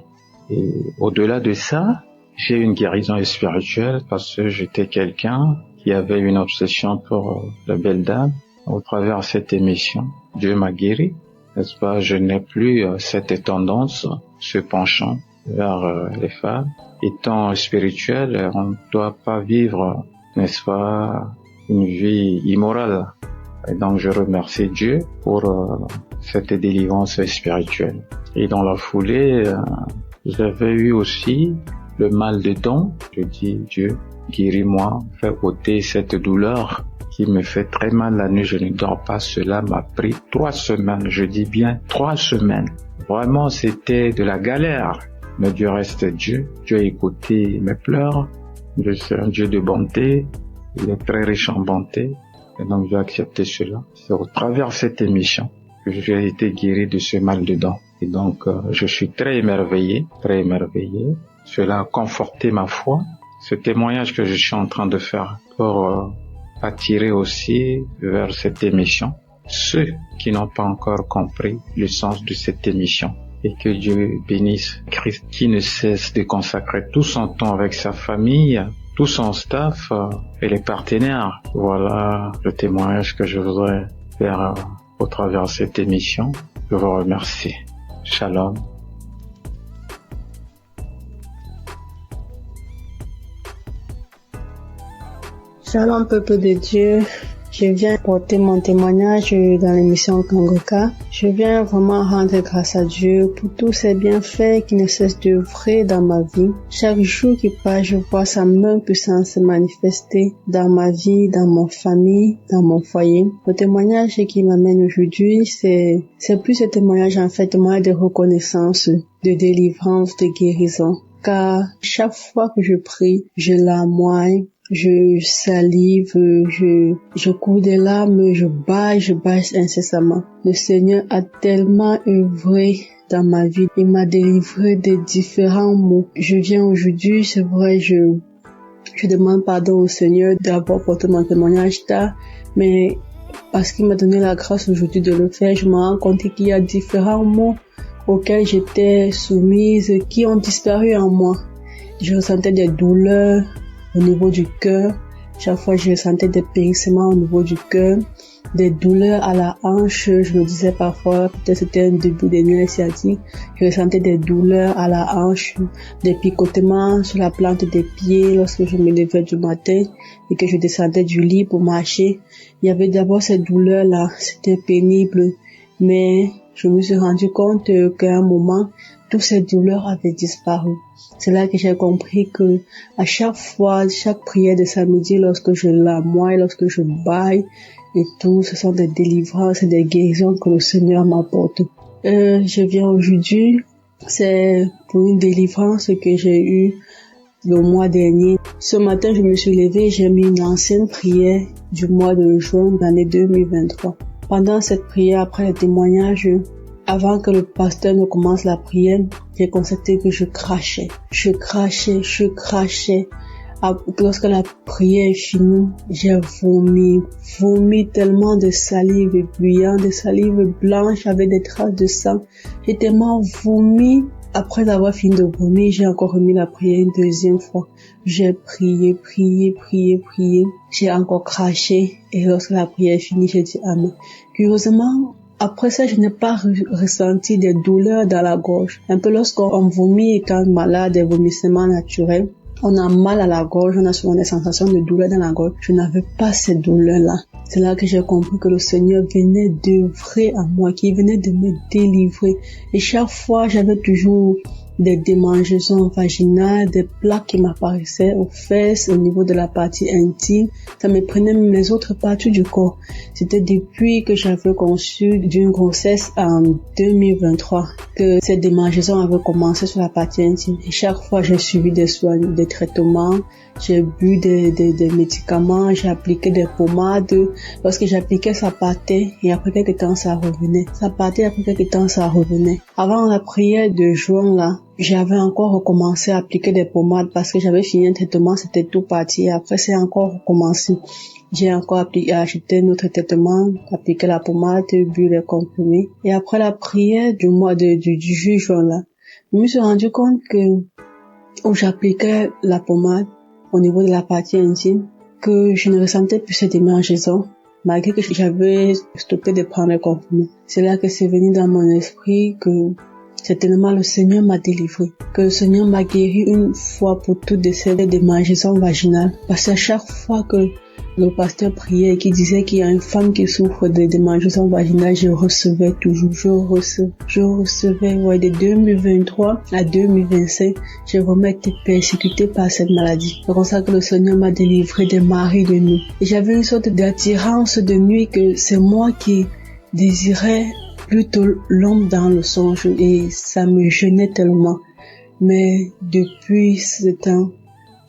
Speaker 7: Et au-delà de ça, j'ai eu une guérison spirituelle parce que j'étais quelqu'un qui avait une obsession pour la belle dame. Au travers de cette émission, Dieu m'a guéri, n'est-ce pas? Je n'ai plus cette tendance, ce penchant vers les femmes. Étant spirituel, on ne doit pas vivre, n'est-ce pas, une vie immorale. Et donc je remercie Dieu pour cette délivrance spirituelle. Et dans la foulée, j'avais eu aussi le mal de dents. Je dis, Dieu, guéris-moi, fais ôter cette douleur qui me fait très mal la nuit. Je ne dors pas. Cela m'a pris 3 semaines. Je dis bien 3 semaines. Vraiment, c'était de la galère. Mais du reste, Dieu a écouté mes pleurs. Je suis un Dieu de bonté. Il est très riche en bonté. Et donc, j'ai accepté cela. C'est au travers de cette émission que j'ai été guéri de ce mal de dents. Et donc, je suis très émerveillé. Cela a conforté ma foi. Ce témoignage que je suis en train de faire pour attirer aussi vers cette émission ceux qui n'ont pas encore compris le sens de cette émission. Et que Dieu bénisse Christ qui ne cesse de consacrer tout son temps avec sa famille, tout son staff et les partenaires. Voilà le témoignage que je voudrais faire au travers de cette émission. Je vous remercie. Shalom.
Speaker 8: Shalom peuple de Dieu, je viens porter mon témoignage dans l'émission Kangoka. Je viens vraiment rendre grâce à Dieu pour tous ses bienfaits qui ne cessent d'œuvrer dans ma vie. Chaque jour qui passe, je vois sa main puissante se manifester dans ma vie, dans mon famille, dans mon foyer. Le témoignage qui m'amène aujourd'hui, c'est plus un témoignage en fait, témoignage de reconnaissance, de délivrance, de guérison. Car chaque fois que je prie, je larmoie, je salive, je cours des larmes, je bâille incessamment. Le Seigneur a tellement œuvré dans ma vie. Il m'a délivré de différents maux. Je viens aujourd'hui, c'est vrai, je demande pardon au Seigneur d'avoir porté mon témoignage tard, mais parce qu'il m'a donné la grâce aujourd'hui de le faire, je me rends compte qu'il y a différents maux auxquels j'étais soumise, qui ont disparu en moi. Je ressentais des douleurs au niveau du cœur. Chaque fois, je ressentais des périssements au niveau du cœur, des douleurs à la hanche. Je me disais parfois, peut-être c'était un début de nerfs sciatiques. Je ressentais des douleurs à la hanche, des picotements sur la plante des pieds lorsque je me levais du matin et que je descendais du lit pour marcher. Il y avait d'abord ces douleurs-là, c'était pénible, mais je me suis rendu compte qu'à un moment, toutes ces douleurs avaient disparu. C'est là que j'ai compris que à chaque fois, chaque prière de samedi, lorsque je larmoie, lorsque je bâille et tout, ce sont des délivrances et des guérisons que le Seigneur m'apporte. Je viens aujourd'hui, c'est pour une délivrance que j'ai eue le mois dernier. Ce matin, je me suis levée, j'ai mis une ancienne prière du mois de juin de l'année 2023. Pendant cette prière, après le témoignage, avant que le pasteur ne commence la prière, j'ai constaté que je crachais. Lorsque la prière est finie, j'ai vomi tellement de salive bouillante, de salive blanche avec des traces de sang. J'ai tellement vomi. Après avoir fini de vomir, j'ai encore remis la prière une deuxième fois. J'ai prié. J'ai encore craché. Et lorsque la prière est finie, j'ai dit Amen. Curieusement, après ça, je n'ai pas ressenti des douleurs dans la gorge. Un peu lorsqu'on vomit étant malade, des vomissements naturels, on a mal à la gorge, on a souvent des sensations de douleur dans la gorge. Je n'avais pas ces douleurs-là. C'est là que j'ai compris que le Seigneur venait d'œuvrer à moi, qu'il venait de me délivrer. Et chaque fois, j'avais toujours des démangeaisons vaginales, des plaques qui m'apparaissaient aux fesses, au niveau de la partie intime. Ça me prenait même les autres parties du corps. C'était depuis que j'avais conçu d'une grossesse en 2023 que ces démangeaisons avaient commencé sur la partie intime. Et chaque fois, j'ai suivi des soins, des traitements, j'ai bu des médicaments, j'ai appliqué des pommades. Lorsque j'appliquais, ça partait et après quelques temps, ça revenait. Ça partait, après quelques temps, ça revenait. Avant la prière de juin, là, j'avais encore recommencé à appliquer des pommades parce que j'avais fini un traitement, c'était tout parti. Et après, c'est encore recommencé. J'ai encore acheté notre traitement, appliqué la pommade, bu les comprimés. Et après la prière du mois du juin, là, je me suis rendu compte que où j'appliquais la pommade au niveau de la partie intime, que je ne ressentais plus cette démangeaison, malgré que j'avais stoppé de prendre les comprimés. C'est là que c'est venu dans mon esprit que certainement le Seigneur m'a délivré, que le Seigneur m'a guéri une fois pour toutes de ces démangeaisons vaginales. Parce qu'à chaque fois que le pasteur priait et qui disait qu'il y a une femme qui souffre de démangeaisons vaginales, je recevais toujours, je recevais, ouais, de 2023 à 2025, j'ai vraiment été persécutée par cette maladie. C'est comme ça que le Seigneur m'a délivré des maris de nuit. Et j'avais une sorte d'attirance de nuit que c'est moi qui désirais plutôt l'homme dans le songe et ça me gênait tellement. Mais depuis ce temps,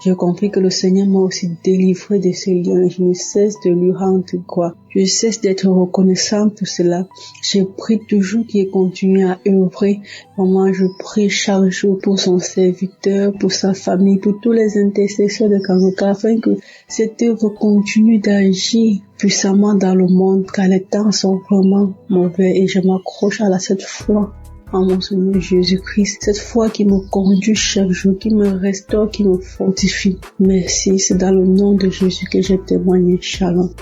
Speaker 8: J'ai compris que le Seigneur m'a aussi délivré de ces liens. Je ne cesse de lui rendre gloire. Je cesse d'être reconnaissante pour cela. Je prie toujours qu'il continue à œuvrer. Maman, je prie chaque jour pour son serviteur, pour sa famille, pour tous les intercesseurs de Kangoka, afin que cette œuvre continue d'agir puissamment dans le monde, car les temps sont vraiment mauvais et je m'accroche à cette foi en mon Seigneur Jésus-Christ, cette foi qui me conduit chaque jour, qui me restaure, qui me fortifie. Merci, c'est dans le nom de Jésus que j'ai témoigné. Shalom.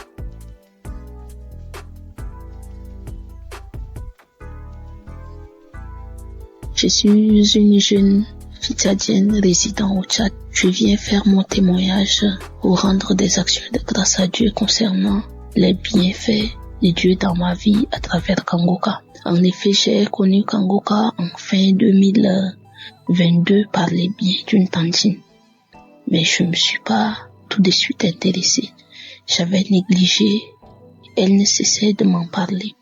Speaker 9: Je suis une jeune fille tchadienne résidant au Tchad. Je viens faire mon témoignage pour rendre des actions de grâce à Dieu concernant les bienfaits de Dieu dans ma vie à travers Kangoka. En effet, j'ai connu Kangoka en fin 2022 par les biais d'une tantine. Mais je ne me suis pas tout de suite intéressée. J'avais négligé, elle ne cessait de m'en parler.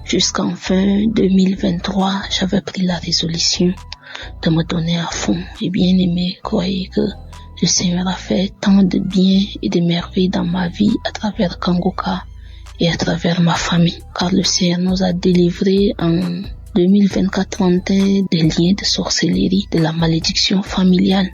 Speaker 9: Jusqu'en fin 2023, j'avais pris la résolution de me donner à fond. Et bien aimé, croyez que le Seigneur a fait tant de bien et de merveilles dans ma vie à travers Kangoka et à travers ma famille, car le Seigneur nous a délivrés en 2024-31 des liens de sorcellerie, de la malédiction familiale,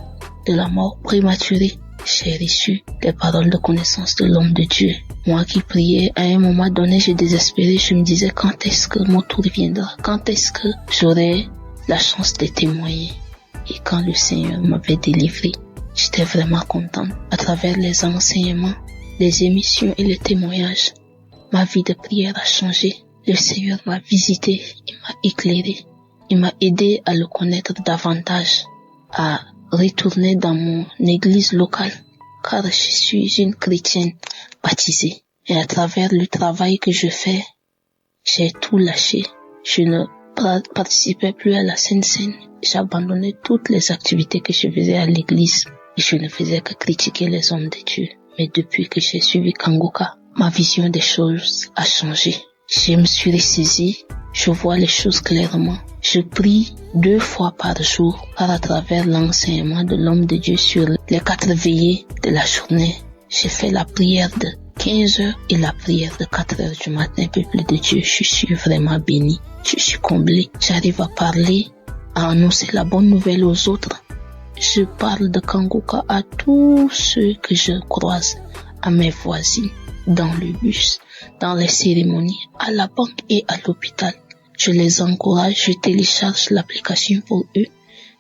Speaker 9: de la mort prématurée. J'ai reçu les paroles de connaissance de l'homme de Dieu. Moi qui priais, à un moment donné, je désespérais, je me disais quand est-ce que mon tour viendra, quand est-ce que j'aurai la chance de témoigner. Et quand le Seigneur m'avait délivré, j'étais vraiment contente. À travers les enseignements, les émissions et les témoignages, ma vie de prière a changé. Le Seigneur m'a visité, il m'a éclairé, il m'a aidé à le connaître davantage, à retourner dans mon église locale, car je suis une chrétienne baptisée. Et à travers le travail que je fais, j'ai tout lâché. Je ne participais plus à la Sainte Seine. J'ai abandonné toutes les activités que je faisais à l'église et je ne faisais que critiquer les hommes de Dieu. Mais depuis que j'ai suivi Kangoka, ma vision des choses a changé. Je me suis ressaisie, je vois les choses clairement. Je prie 2 fois par jour, car à travers l'enseignement de l'homme de Dieu sur les 4 veillées de la journée, j'ai fait la prière de 15 heures et la prière de 4 heures du matin. Peuple de Dieu, je suis vraiment béni, je suis comblé. J'arrive à parler, à annoncer la bonne nouvelle aux autres. Je parle de Kangoka à tous ceux que je croise, à mes voisines, dans le bus, dans les cérémonies, à la banque et à l'hôpital. Je les encourage, je télécharge l'application pour eux.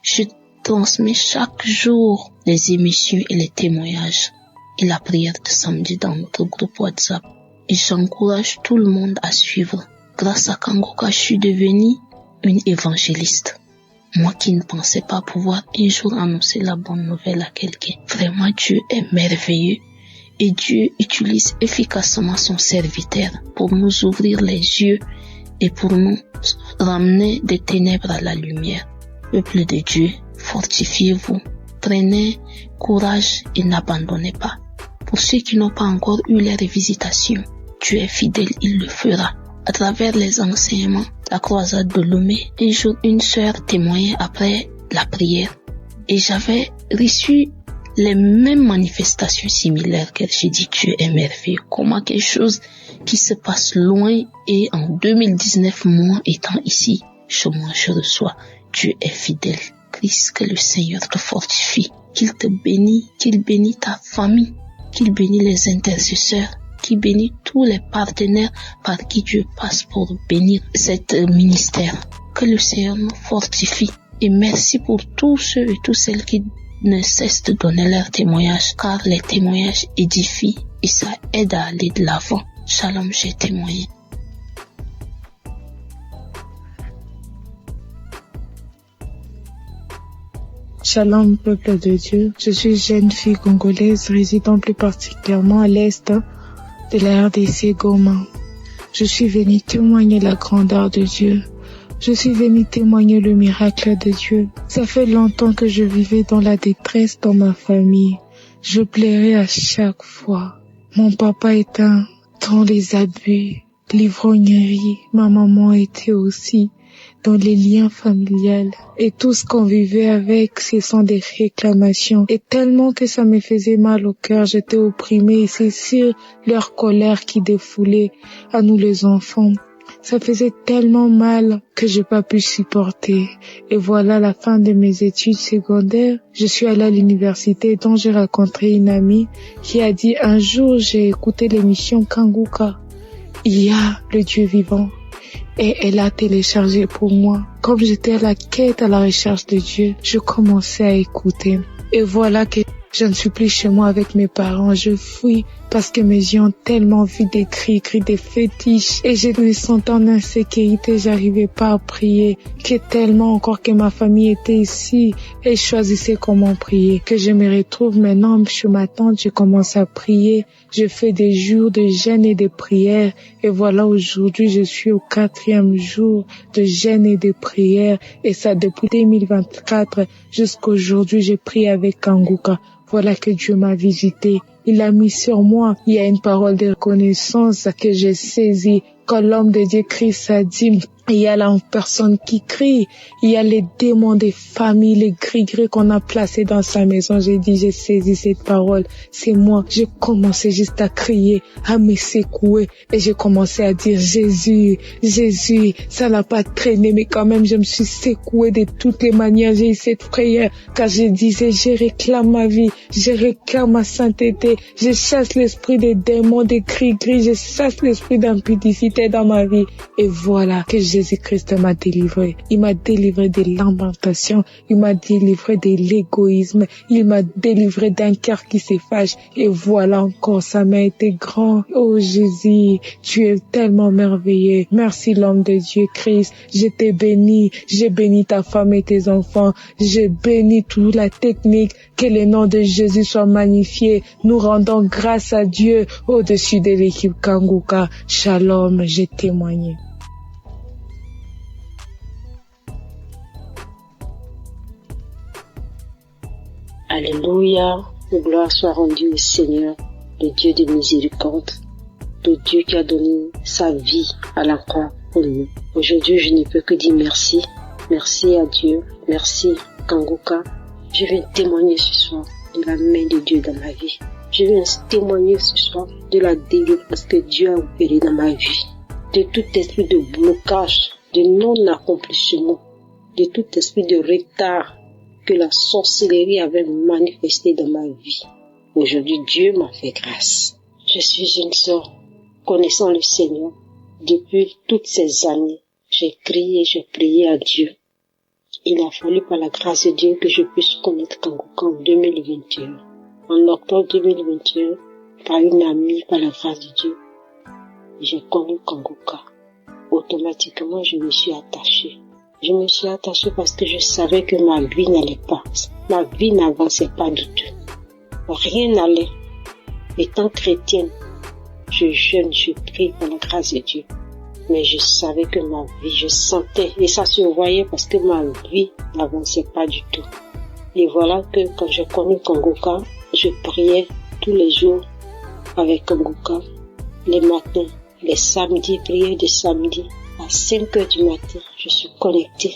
Speaker 9: Je transmets chaque jour les émissions et les témoignages et la prière de samedi dans notre groupe WhatsApp. Et j'encourage tout le monde à suivre. Grâce à Kangoka, je suis devenue une évangéliste. Moi qui ne pensais pas pouvoir un jour annoncer la bonne nouvelle à quelqu'un. Vraiment, Dieu est merveilleux. Et Dieu utilise efficacement son serviteur pour nous ouvrir les yeux et pour nous ramener des ténèbres à la lumière. Peuple de Dieu, fortifiez-vous, prenez courage et n'abandonnez pas. Pour ceux qui n'ont pas encore eu les visitations, Dieu est fidèle, il le fera. À travers les enseignements, la croisade de Lomé, un jour une sœur témoignait après la prière et j'avais reçu les mêmes manifestations similaires qu'elle. J'ai dit Dieu est merveilleux. Comment quelque chose qui se passe loin et en 2019, moi étant ici, je reçois. Dieu est fidèle. Christ, que le Seigneur te fortifie, qu'il te bénisse, qu'il bénisse ta famille, qu'il bénisse les intercesseurs, qu'il bénisse tous les partenaires par qui Dieu passe pour bénir cet ministère. Que le Seigneur nous fortifie et merci pour tous ceux et toutes celles qui ne cessent de donner leurs témoignages, car les témoignages édifient et ça aide à aller de l'avant. Shalom, j'ai témoigné.
Speaker 10: Shalom, peuple de Dieu. Je suis jeune fille congolaise résidant plus particulièrement à l'est de la RDC Goma. Je suis venue témoigner la grandeur de Dieu. Je suis venue témoigner le miracle de Dieu. Ça fait longtemps que je vivais dans la détresse dans ma famille. Je pleurais à chaque fois. Mon papa était dans les abus, l'ivrognerie. Ma maman était aussi dans les liens familiales. Et tout ce qu'on vivait avec, ce sont des réclamations. Et tellement que ça me faisait mal au cœur, j'étais opprimée et c'est sur leur colère qui défoulait à nous les enfants. Ça faisait tellement mal que j'ai pas pu supporter. Et voilà la fin de mes études secondaires. Je suis allée à l'université dont j'ai rencontré une amie qui a dit un jour j'ai écouté l'émission Kanguka. Il y a le Dieu vivant. Et elle a téléchargé pour moi. Comme j'étais à la quête, à la recherche de Dieu, je commençais à écouter. Et voilà que je ne suis plus chez moi avec mes parents. Je fuis parce que mes yeux ont tellement vu des cris, des fétiches. Et je me sentais en insécurité, j'arrivais pas à prier. Que tellement encore que ma famille était ici et je choisissais comment prier. Que je me retrouve maintenant chez ma tante, je commence à prier. Je fais des jours de jeûne et de prières. Et voilà, aujourd'hui, je suis au 4e jour de jeûne et de prières. Et ça, depuis 2024 jusqu'à aujourd'hui, je prie avec Kanguka. Voilà que Dieu m'a visité. Il a mis sur moi. Il y a une parole de reconnaissance que j'ai saisie. Quand l'homme de Dieu Christ a dit, il y a là une personne qui crie. Il y a les démons des familles, les gris-gris qu'on a placés dans sa maison. J'ai dit, j'ai saisi cette parole. C'est moi. J'ai commencé juste à crier, à me secouer. Et j'ai commencé à dire, Jésus, Jésus. Ça n'a pas traîné, mais quand même, je me suis secouée de toutes les manières. J'ai eu cette prière. Car je disais, je réclame ma vie. Je réclame ma sainteté. Je chasse l'esprit des démons, des gris-gris. Je chasse l'esprit d'impudicité dans ma vie. Et voilà que Jésus-Christ m'a délivré. Il m'a délivré de lamentation. Il m'a délivré de l'égoïsme. Il m'a délivré d'un cœur qui se fâche. Et voilà encore, ça m'a été grand. Oh Jésus, tu es tellement merveilleux. Merci l'homme de Dieu Christ. Je t'ai béni. J'ai béni ta femme et tes enfants. J'ai béni toute la technique. Que le nom de Jésus soit magnifié. Nous rendons grâce à Dieu au-dessus de l'équipe Kanguka. Shalom, j'ai témoigné.
Speaker 11: Alléluia, gloire soit rendue au Seigneur, le Dieu de miséricorde, le Dieu qui a donné sa vie à la croix pour nous. Aujourd'hui, je ne peux que dire merci. Merci à Dieu, merci Kanguka. Je viens témoigner ce soir de la main de Dieu dans ma vie. Je viens témoigner ce soir de la délivrance que Dieu a opérée dans ma vie. De tout esprit de blocage, de non-accomplissement, de tout esprit de retard que la sorcellerie avait manifesté dans ma vie. Aujourd'hui, Dieu m'a fait grâce. Je suis une sœur connaissant le Seigneur. Depuis toutes ces années, j'ai crié, j'ai prié à Dieu. Il a fallu par la grâce de Dieu que je puisse connaître Kanguka en 2021. En octobre 2021, par une amie, par la grâce de Dieu, j'ai connu Kanguka. Automatiquement, je me suis attachée. Je me suis attachée parce que je savais que ma vie n'allait pas. Ma vie n'avançait pas du tout. Rien n'allait. Étant chrétienne, je jeûne, je prie par la grâce de Dieu. Mais je savais que ma vie, je sentais, et ça se voyait parce que ma vie n'avançait pas du tout. Et voilà que quand j'ai connu Kanguka, je priais tous les jours avec Kanguka, les matins, les samedis, prière de samedi. À 5 heures du matin, je suis connectée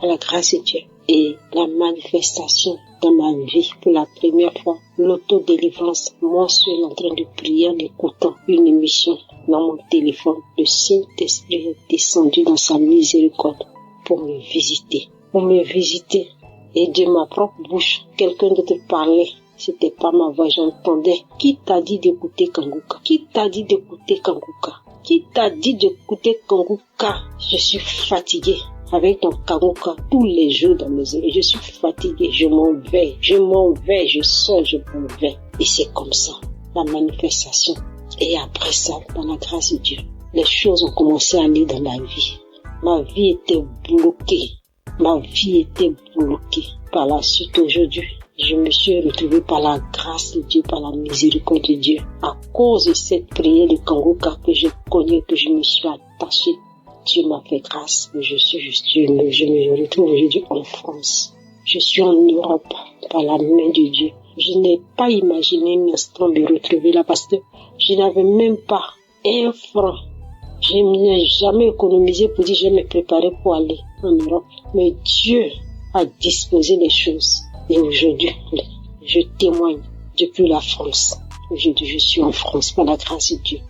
Speaker 11: à la grâce de Dieu. Et la manifestation dans ma vie, pour la première fois, l'autodélivrance, moi seul en train de prier en écoutant une émission dans mon téléphone. Le Saint-Esprit est descendu dans sa miséricorde pour me visiter. Et de ma propre bouche, quelqu'un d'autre parlait. C'était pas ma voix, j'entendais. Qui t'a dit d'écouter Kanguka? Qui t'a dit d'écouter Kanguka? Qui t'a dit d'écouter Kanguka? Je suis fatiguée avec ton Kanguka tous les jours dans mes oreilles. Je suis fatiguée, je m'en vais, je sors, je m'en vais. Et c'est comme ça, la manifestation. Et après ça, par la grâce de Dieu, les choses ont commencé à aller dans ma vie. Ma vie était bloquée. Par la suite, aujourd'hui, je me suis retrouvée par la grâce de Dieu, par la miséricorde de Dieu. À cause de cette prière de Kanguka que j'ai connue, que je me suis attachée, Dieu m'a fait grâce. Je me retrouve aujourd'hui en France. Je suis en Europe par la main de Dieu. Je n'ai pas imaginé un instant me retrouver là parce que je n'avais même pas un franc. Je n'ai jamais économisé pour dire je vais me préparer pour aller en Europe. Mais Dieu a disposé les choses. Et aujourd'hui, je témoigne depuis la France. Aujourd'hui, je suis en France par la grâce de Dieu.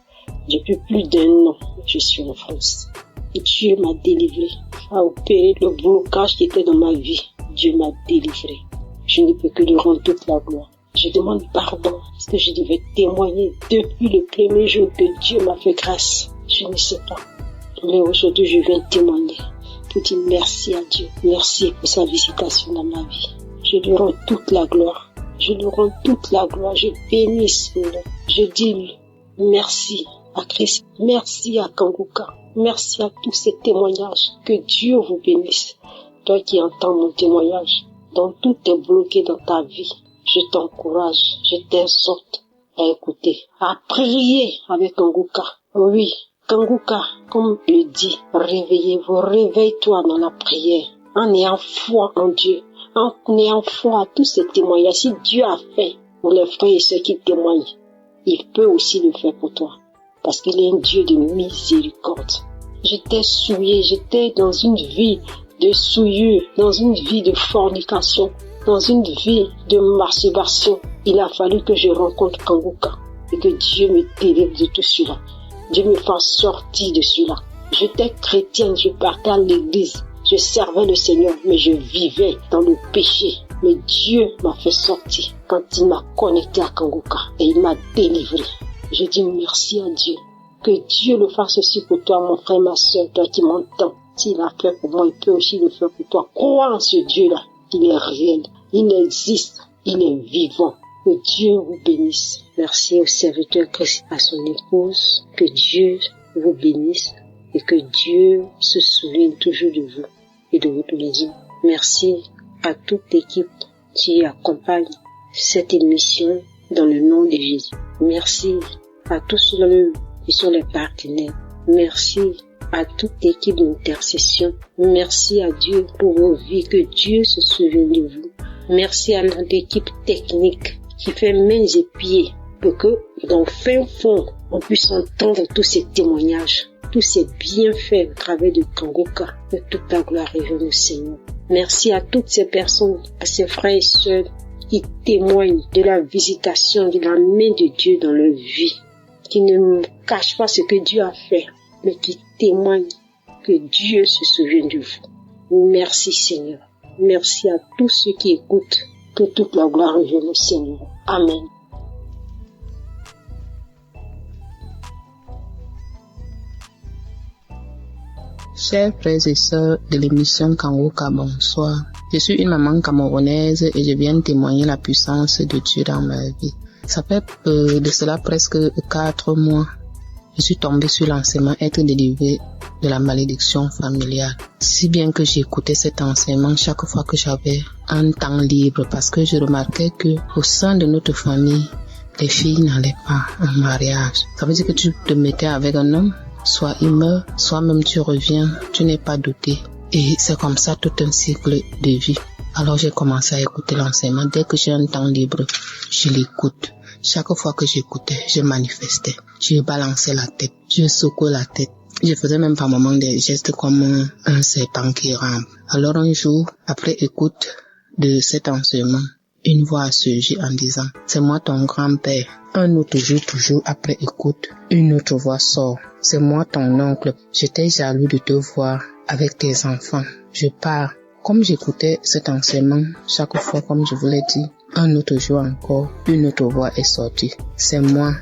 Speaker 11: Depuis plus d'un an, je suis en France. Et Dieu m'a délivré, a opéré le blocage qui était dans ma vie. Dieu m'a délivré. Je ne peux que lui rendre toute la gloire. Je demande pardon parce que je devais témoigner depuis le premier jour que Dieu m'a fait grâce. Je ne sais pas. Mais aujourd'hui, je viens témoigner pour dire merci à Dieu. Merci pour sa visitation dans ma vie. Je lui rends toute la gloire. Je lui rends toute la gloire. Je bénis son nom. Je dis merci à Christ. Merci à Kanguka. Merci à tous ces témoignages. Que Dieu vous bénisse. Toi qui entends mon témoignage, dont tout est bloqué dans ta vie, je t'encourage, je t'exhorte à écouter, à prier avec Kanguka. Oui, Kanguka, comme le dit, réveillez-vous, réveille-toi dans la prière, en ayant foi en Dieu, en ayant foi à tous ces témoignages. Si Dieu a fait pour les frères et ceux qui témoignent, il peut aussi le faire pour toi, parce qu'il est un Dieu de miséricorde. J'étais souillée, j'étais dans une vie de souillure, dans une vie de fornication, dans une vie de masturbation. Il a fallu que je rencontre Kanguka et que Dieu me délivre de tout cela. Dieu me fasse sortir de cela. J'étais chrétienne, je partais à l'église, je servais le Seigneur, mais je vivais dans le péché. Mais Dieu m'a fait sortir quand il m'a connecté à Kanguka et il m'a délivré. Je dis merci à Dieu. Que Dieu le fasse aussi pour toi, mon frère, ma soeur, toi qui m'entends. S'il a fait pour moi, il peut aussi le faire pour toi. Crois en ce Dieu-là. Il est réel. Il existe. Il est vivant. Que Dieu vous bénisse. Merci au serviteur Christ, à son épouse. Que Dieu vous bénisse et que Dieu se souvienne toujours de vous et de votre maison. Merci à toute l'équipe qui accompagne cette émission dans le nom de Jésus. Merci à tous ceux qui sont les partenaires. Merci à toute l'équipe d'intercession. Merci à Dieu pour vos vies, que Dieu se souvienne de vous. Merci à notre équipe technique qui fait mains et pieds pour que dans le fin fond, on puisse entendre tous ces témoignages, tous ces bienfaits au travers de Kanguka. Que toute la gloire revienne au Seigneur. Merci à toutes ces personnes, à ces frères et sœurs qui témoignent de la visitation de la main de Dieu dans leur vie, qui ne cachent pas ce que Dieu a fait, mais qui témoignent que Dieu se souvient de vous. Merci Seigneur. Merci à tous ceux qui écoutent. Que toute la gloire revienne au Seigneur. Amen.
Speaker 5: Chers frères et sœurs de l'émission Kanguka, bonsoir. Je suis une maman camerounaise et je viens témoigner la puissance de Dieu dans ma vie. Ça fait de cela presque 4 mois. Je suis tombée sur l'enseignement être délivrée de la malédiction familiale. Si bien que j'écoutais cet enseignement chaque fois que j'avais un temps libre, parce que je remarquais que au sein de notre famille, les filles n'allaient pas en mariage. Ça veut dire que tu te mettais avec un homme, soit il meurt, soit même tu reviens, tu n'es pas doté. Et c'est comme ça tout un cycle de vie. Alors j'ai commencé à écouter l'enseignement. Dès que j'ai un temps libre, je l'écoute. Chaque fois que j'écoutais, je manifestais. Je balançais la tête, je secouais la tête. Je faisais même par moments des gestes comme un serpent qui rampe. Alors un jour, après écoute de cet enseignement, une voix a surgi en disant « C'est moi ton grand-père ». Un autre jour, toujours après écoute, une autre voix sort « C'est moi ton oncle, j'étais jaloux de te voir avec tes enfants, je pars ». Comme j'écoutais cet enseignement, chaque fois, comme je vous l'ai dit, un autre jour encore, une autre voix est sortie. C'est moi,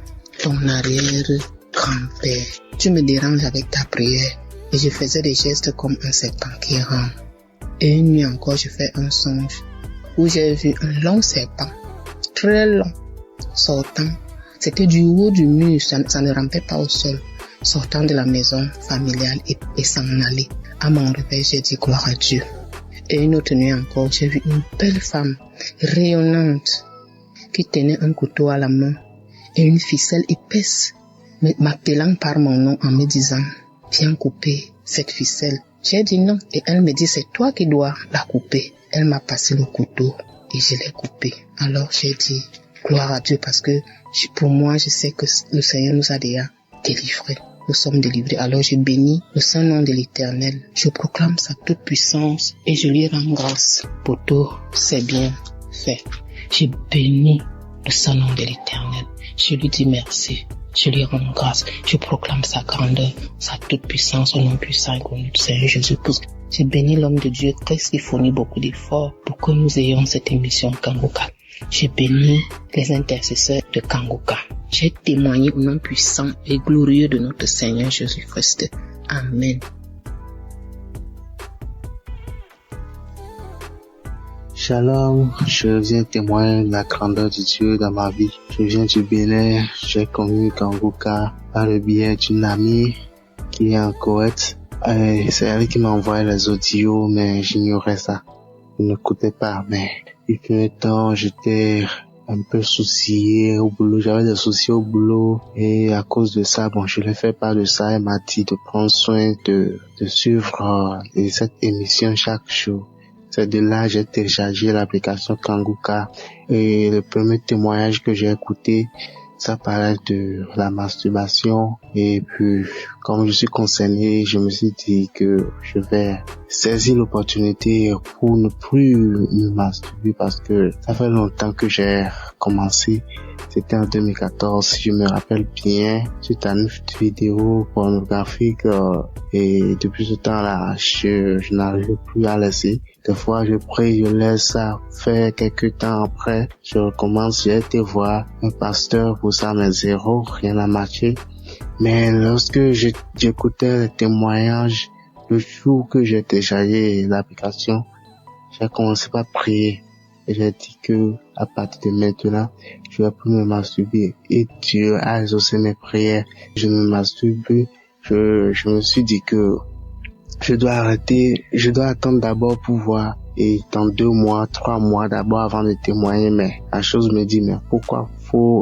Speaker 5: ton arrière-grand-père. Tu me déranges avec ta prière. Et je faisais des gestes comme un serpent qui rampe. Et une nuit encore, je fais un songe où j'ai vu un long serpent, très long, sortant. C'était du haut du mur, ça ne rampait pas au sol, sortant de la maison familiale et s'en aller. À mon réveil, j'ai dit gloire à Dieu. Et une autre nuit encore, j'ai vu une belle femme rayonnante qui tenait un couteau à la main et une ficelle épaisse, m'appelant par mon nom en me disant « Viens couper cette ficelle ». J'ai dit non et elle me dit « C'est toi qui dois la couper ». Elle m'a passé le couteau et je l'ai coupé. Alors j'ai dit gloire à Dieu parce que pour moi, je sais que le Seigneur nous a déjà délivrés.
Speaker 6: nous sommes délivrés. Alors je bénis le Saint-Nom de l'Éternel. Je proclame sa toute puissance et je lui rends grâce pour tous ses bienfaits. Je bénis le Saint-Nom de l'Éternel. Je lui dis merci. Je lui rends grâce. Je proclame sa grandeur, sa toute puissance au nom puissant et connu du Seigneur Jésus-Christ. Je bénis l'homme de Dieu qui fournit beaucoup d'efforts pour que nous ayons cette émission Kangoka. J'ai béni les intercesseurs de Kangoka. J'ai témoigné au nom puissant et glorieux de notre Seigneur Jésus-Christ. Amen.
Speaker 12: Shalom, je viens témoigner de la grandeur de Dieu dans ma vie. Je viens du Bénin, j'ai connu Kangoka par le biais d'une amie qui est en Koweït. C'est elle qui m'a envoyé les audios, mais j'ignorais ça. Je n'écoutais pas, mais il fut un temps, j'étais un peu soucié au boulot, j'avais des soucis au boulot et à cause de ça, je l'ai fait part de ça. Elle m'a dit de prendre soin de suivre cette émission chaque jour. C'est de là j'ai téléchargé l'application Kangoka et le premier témoignage que j'ai écouté, ça parlait de la masturbation et puis comme je suis concerné, je me suis dit que je vais saisir l'opportunité pour ne plus me masturber parce que ça fait longtemps que j'ai commencé. C'était en 2014, si je me rappelle bien, suite à une vidéo pornographique et depuis ce temps-là, je n'arrive plus à laisser. Des fois, je prie, je laisse ça faire quelques temps après, je recommence, j'ai été voir un pasteur pour ça, mais zéro, rien n'a marché. Mais lorsque j'écoutais les témoignages, le jour que j'ai téléchargé l'application, j'ai commencé par prier. Et j'ai dit que, à partir de maintenant, je vais plus me masturber. Et Dieu a exaucé mes prières. Je me masturbe plus. Je me suis dit que je dois arrêter. Je dois attendre d'abord pour voir. Et dans 2 mois, 3 mois d'abord avant de témoigner. Mais la chose me dit, mais pourquoi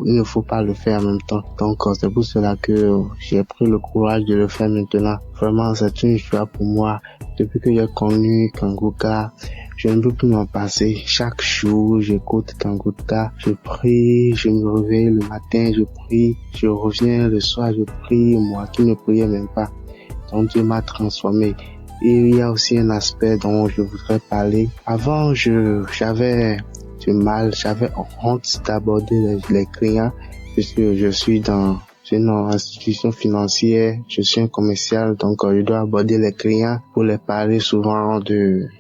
Speaker 12: il ne faut pas le faire en même temps. Donc, c'est pour cela que j'ai pris le courage de le faire maintenant. Vraiment, c'est une joie pour moi. Depuis que j'ai connu Kangoka, je ne peux plus m'en passer. Chaque jour, j'écoute Kangoka, je prie, je me réveille le matin, je prie, je reviens le soir, je prie, moi qui ne priais même pas. Donc Dieu m'a transformé. Et il y a aussi un aspect dont je voudrais parler. Avant, j'avais du mal, j'avais honte d'aborder les clients puisque je suis dans une institution financière, je suis un commercial, donc je dois aborder les clients pour les parler souvent du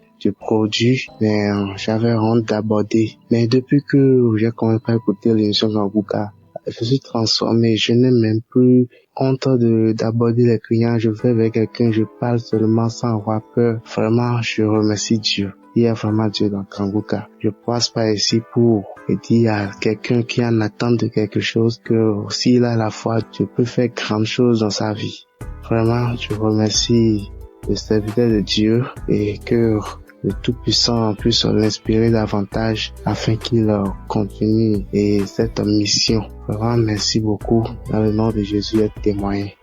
Speaker 12: produit, mais j'avais honte d'aborder. Mais depuis que j'ai commencé à écouter l'émission Kangoka, je suis transformé, je n'ai même plus honte d'aborder les clients, je vais avec quelqu'un, je parle seulement sans avoir peur. Vraiment, je remercie Dieu. Il y a vraiment Dieu dans Kangoka. Je passe pas ici pour dire à quelqu'un qui en attend de quelque chose que s'il a la foi, Dieu peut faire grandes choses dans sa vie. Vraiment, je remercie le serviteur de Dieu et que le Tout-Puissant puisse l'inspirer davantage afin qu'il continue et cette mission. Vraiment, merci beaucoup. Dans le nom de Jésus, être témoigné.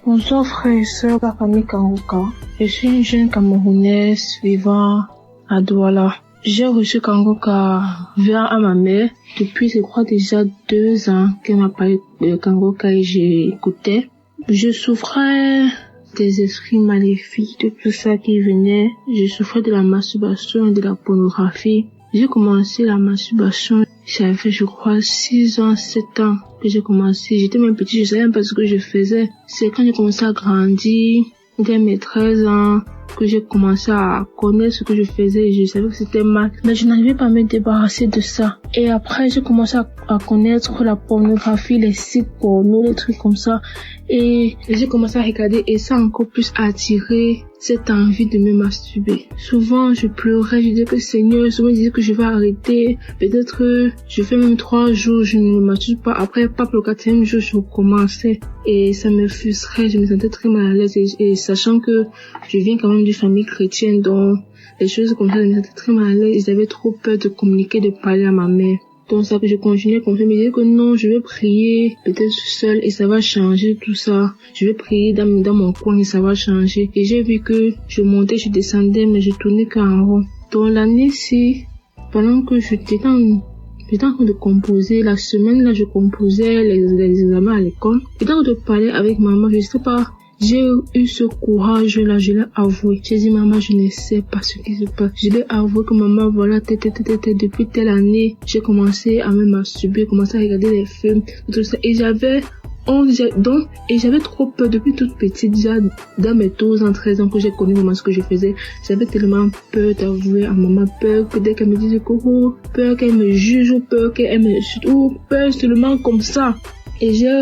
Speaker 10: Bonjour frères et sœurs de la famille Kangoka. Je suis une jeune Camerounaise vivant à Douala. J'ai reçu Kangoka via ma mère depuis, je crois, déjà 2 ans qu'elle m'a parlé de Kangoka et j'ai écouté. Je souffrais des esprits maléfiques, de tout ça qui venait. Je souffrais de la masturbation et de la pornographie. J'ai commencé la masturbation, j'avais fait, je crois, 6 ans, 7 ans que j'ai commencé. J'étais même petit, je savais même pas ce que je faisais. C'est quand j'ai commencé à grandir, dès mes 13 ans, que j'ai commencé à connaître ce que je faisais et je savais que c'était mal. Mais je n'arrivais pas à me débarrasser de ça. Et après, j'ai commencé à connaître la pornographie, les sites porno, les trucs comme ça. Et j'ai commencé à regarder et ça a encore plus attiré cette envie de me masturber. Souvent, je pleurais, je disais que Seigneur, souvent je disais que je vais arrêter. Peut-être, je fais même 3 jours, je ne me masturbe pas. Après, pas pour le 4e jour, je recommençais. Et ça me frustrait, je me sentais très mal à l'aise. Et sachant que je viens quand même d'une famille chrétienne, donc les choses comme ça, je me sentais très mal à l'aise. J'avais trop peur de communiquer, de parler à ma mère. Donc ça, je continuais comme ça, mais je disais que non, je vais prier peut-être seule et ça va changer tout ça. Je vais prier dans mon coin et ça va changer. Et j'ai vu que je montais, je descendais, mais je tournais qu'en rond. Donc l'année-ci, pendant que j'étais en train de composer, la semaine là, je composais les examens à l'école. Et dans de parler avec maman, je sais pas, j'ai eu ce courage-là, je l'ai avoué. J'ai dit, maman, je ne sais pas ce qui se passe. Je l'ai avoué que maman, voilà, depuis telle année, j'ai commencé à me masturber, commencé à regarder les films, tout ça. Et j'avais trop peur depuis toute petite, déjà dans mes 12 ans, 13 ans que j'ai connu maman ce que je faisais. J'avais tellement peur d'avouer à maman, peur que dès qu'elle me dise peur qu'elle me juge, ou peur qu'elle me, ou peur seulement comme ça. Et j'ai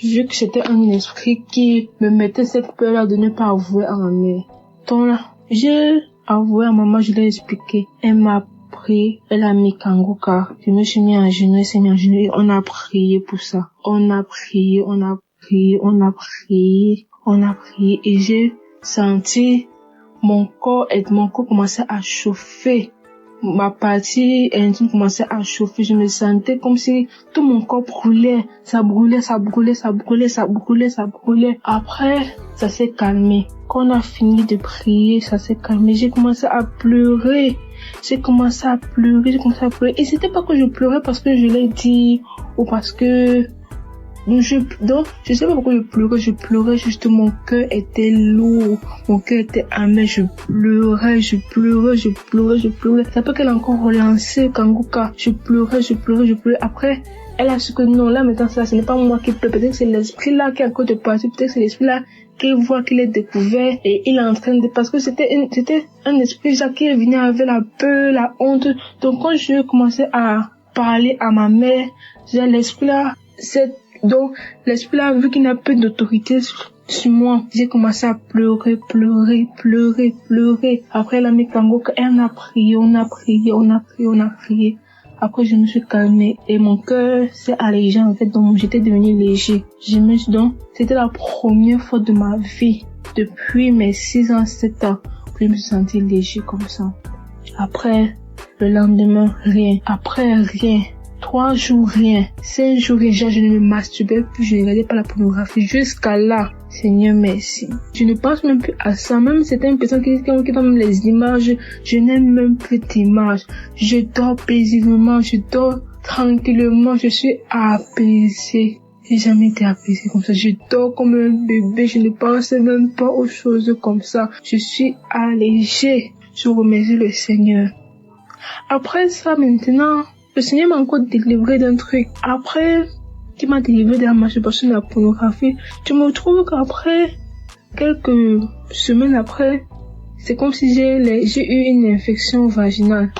Speaker 10: vu que c'était un esprit qui me mettait cette peur-là de ne pas avouer à ma mère. Donc là, j'ai avoué à maman, je l'ai expliqué. Elle m'a pris, elle a mis Kangoka. Je me suis mis en genoux, elle s'est mis en genoux et on a prié pour ça. On a prié et j'ai senti mon corps commençait à chauffer. Ma partie intime commençait à chauffer. Je me sentais comme si tout mon corps brûlait. Ça brûlait. Après, ça s'est calmé. Quand on a fini de prier, ça s'est calmé. J'ai commencé à pleurer. Et c'était pas que je pleurais parce que je l'ai dit ou parce que donc, je sais pas pourquoi je pleurais juste, mon cœur était lourd, mon cœur était amer, je pleurais. C'est pas qu'elle a encore relancé Kangoka, je pleurais. Après, elle a su que non, là maintenant ça, ce n'est pas moi qui pleure, peut-être que c'est l'esprit là qui est encore de partir, peut-être que c'est l'esprit là qui voit qu'il est découvert et il est en train de, parce que c'était un esprit qui est venu avec la peur, la honte. Donc quand je commençais à parler à ma mère, j'ai l'esprit là, donc, l'esprit là, vu qu'il n'a plus d'autorité sur moi, j'ai commencé à pleurer. Après, elle a mis Kangoka, elle a prié. Après, je me suis calmée et mon cœur s'est allégé, en fait, donc j'étais devenue léger. Donc, c'était la première fois de ma vie, depuis mes 6 ans, 7 ans, que je me suis sentie léger comme ça. Après, le lendemain, rien. Après, rien. 3 jours, rien. 5 jours, déjà, je ne me masturbais plus, je ne regardais pas la pornographie. Jusqu'à là, Seigneur, merci. Je ne pense même plus à ça. Même certaines personnes qui donnent les images, je n'ai même plus d'images. Je dors paisiblement, je dors tranquillement, je suis apaisée. J'ai jamais été apaisée comme ça. Je dors comme un bébé, je ne pense même pas aux choses comme ça. Je suis allégée. Je remercie le Seigneur. Après ça, maintenant, le Seigneur m'a encore délivré d'un truc. Après, qu'il m'a délivré de la masturbation de la pornographie, je me trouve qu'après, quelques semaines après, c'est comme si j'ai eu une infection vaginale.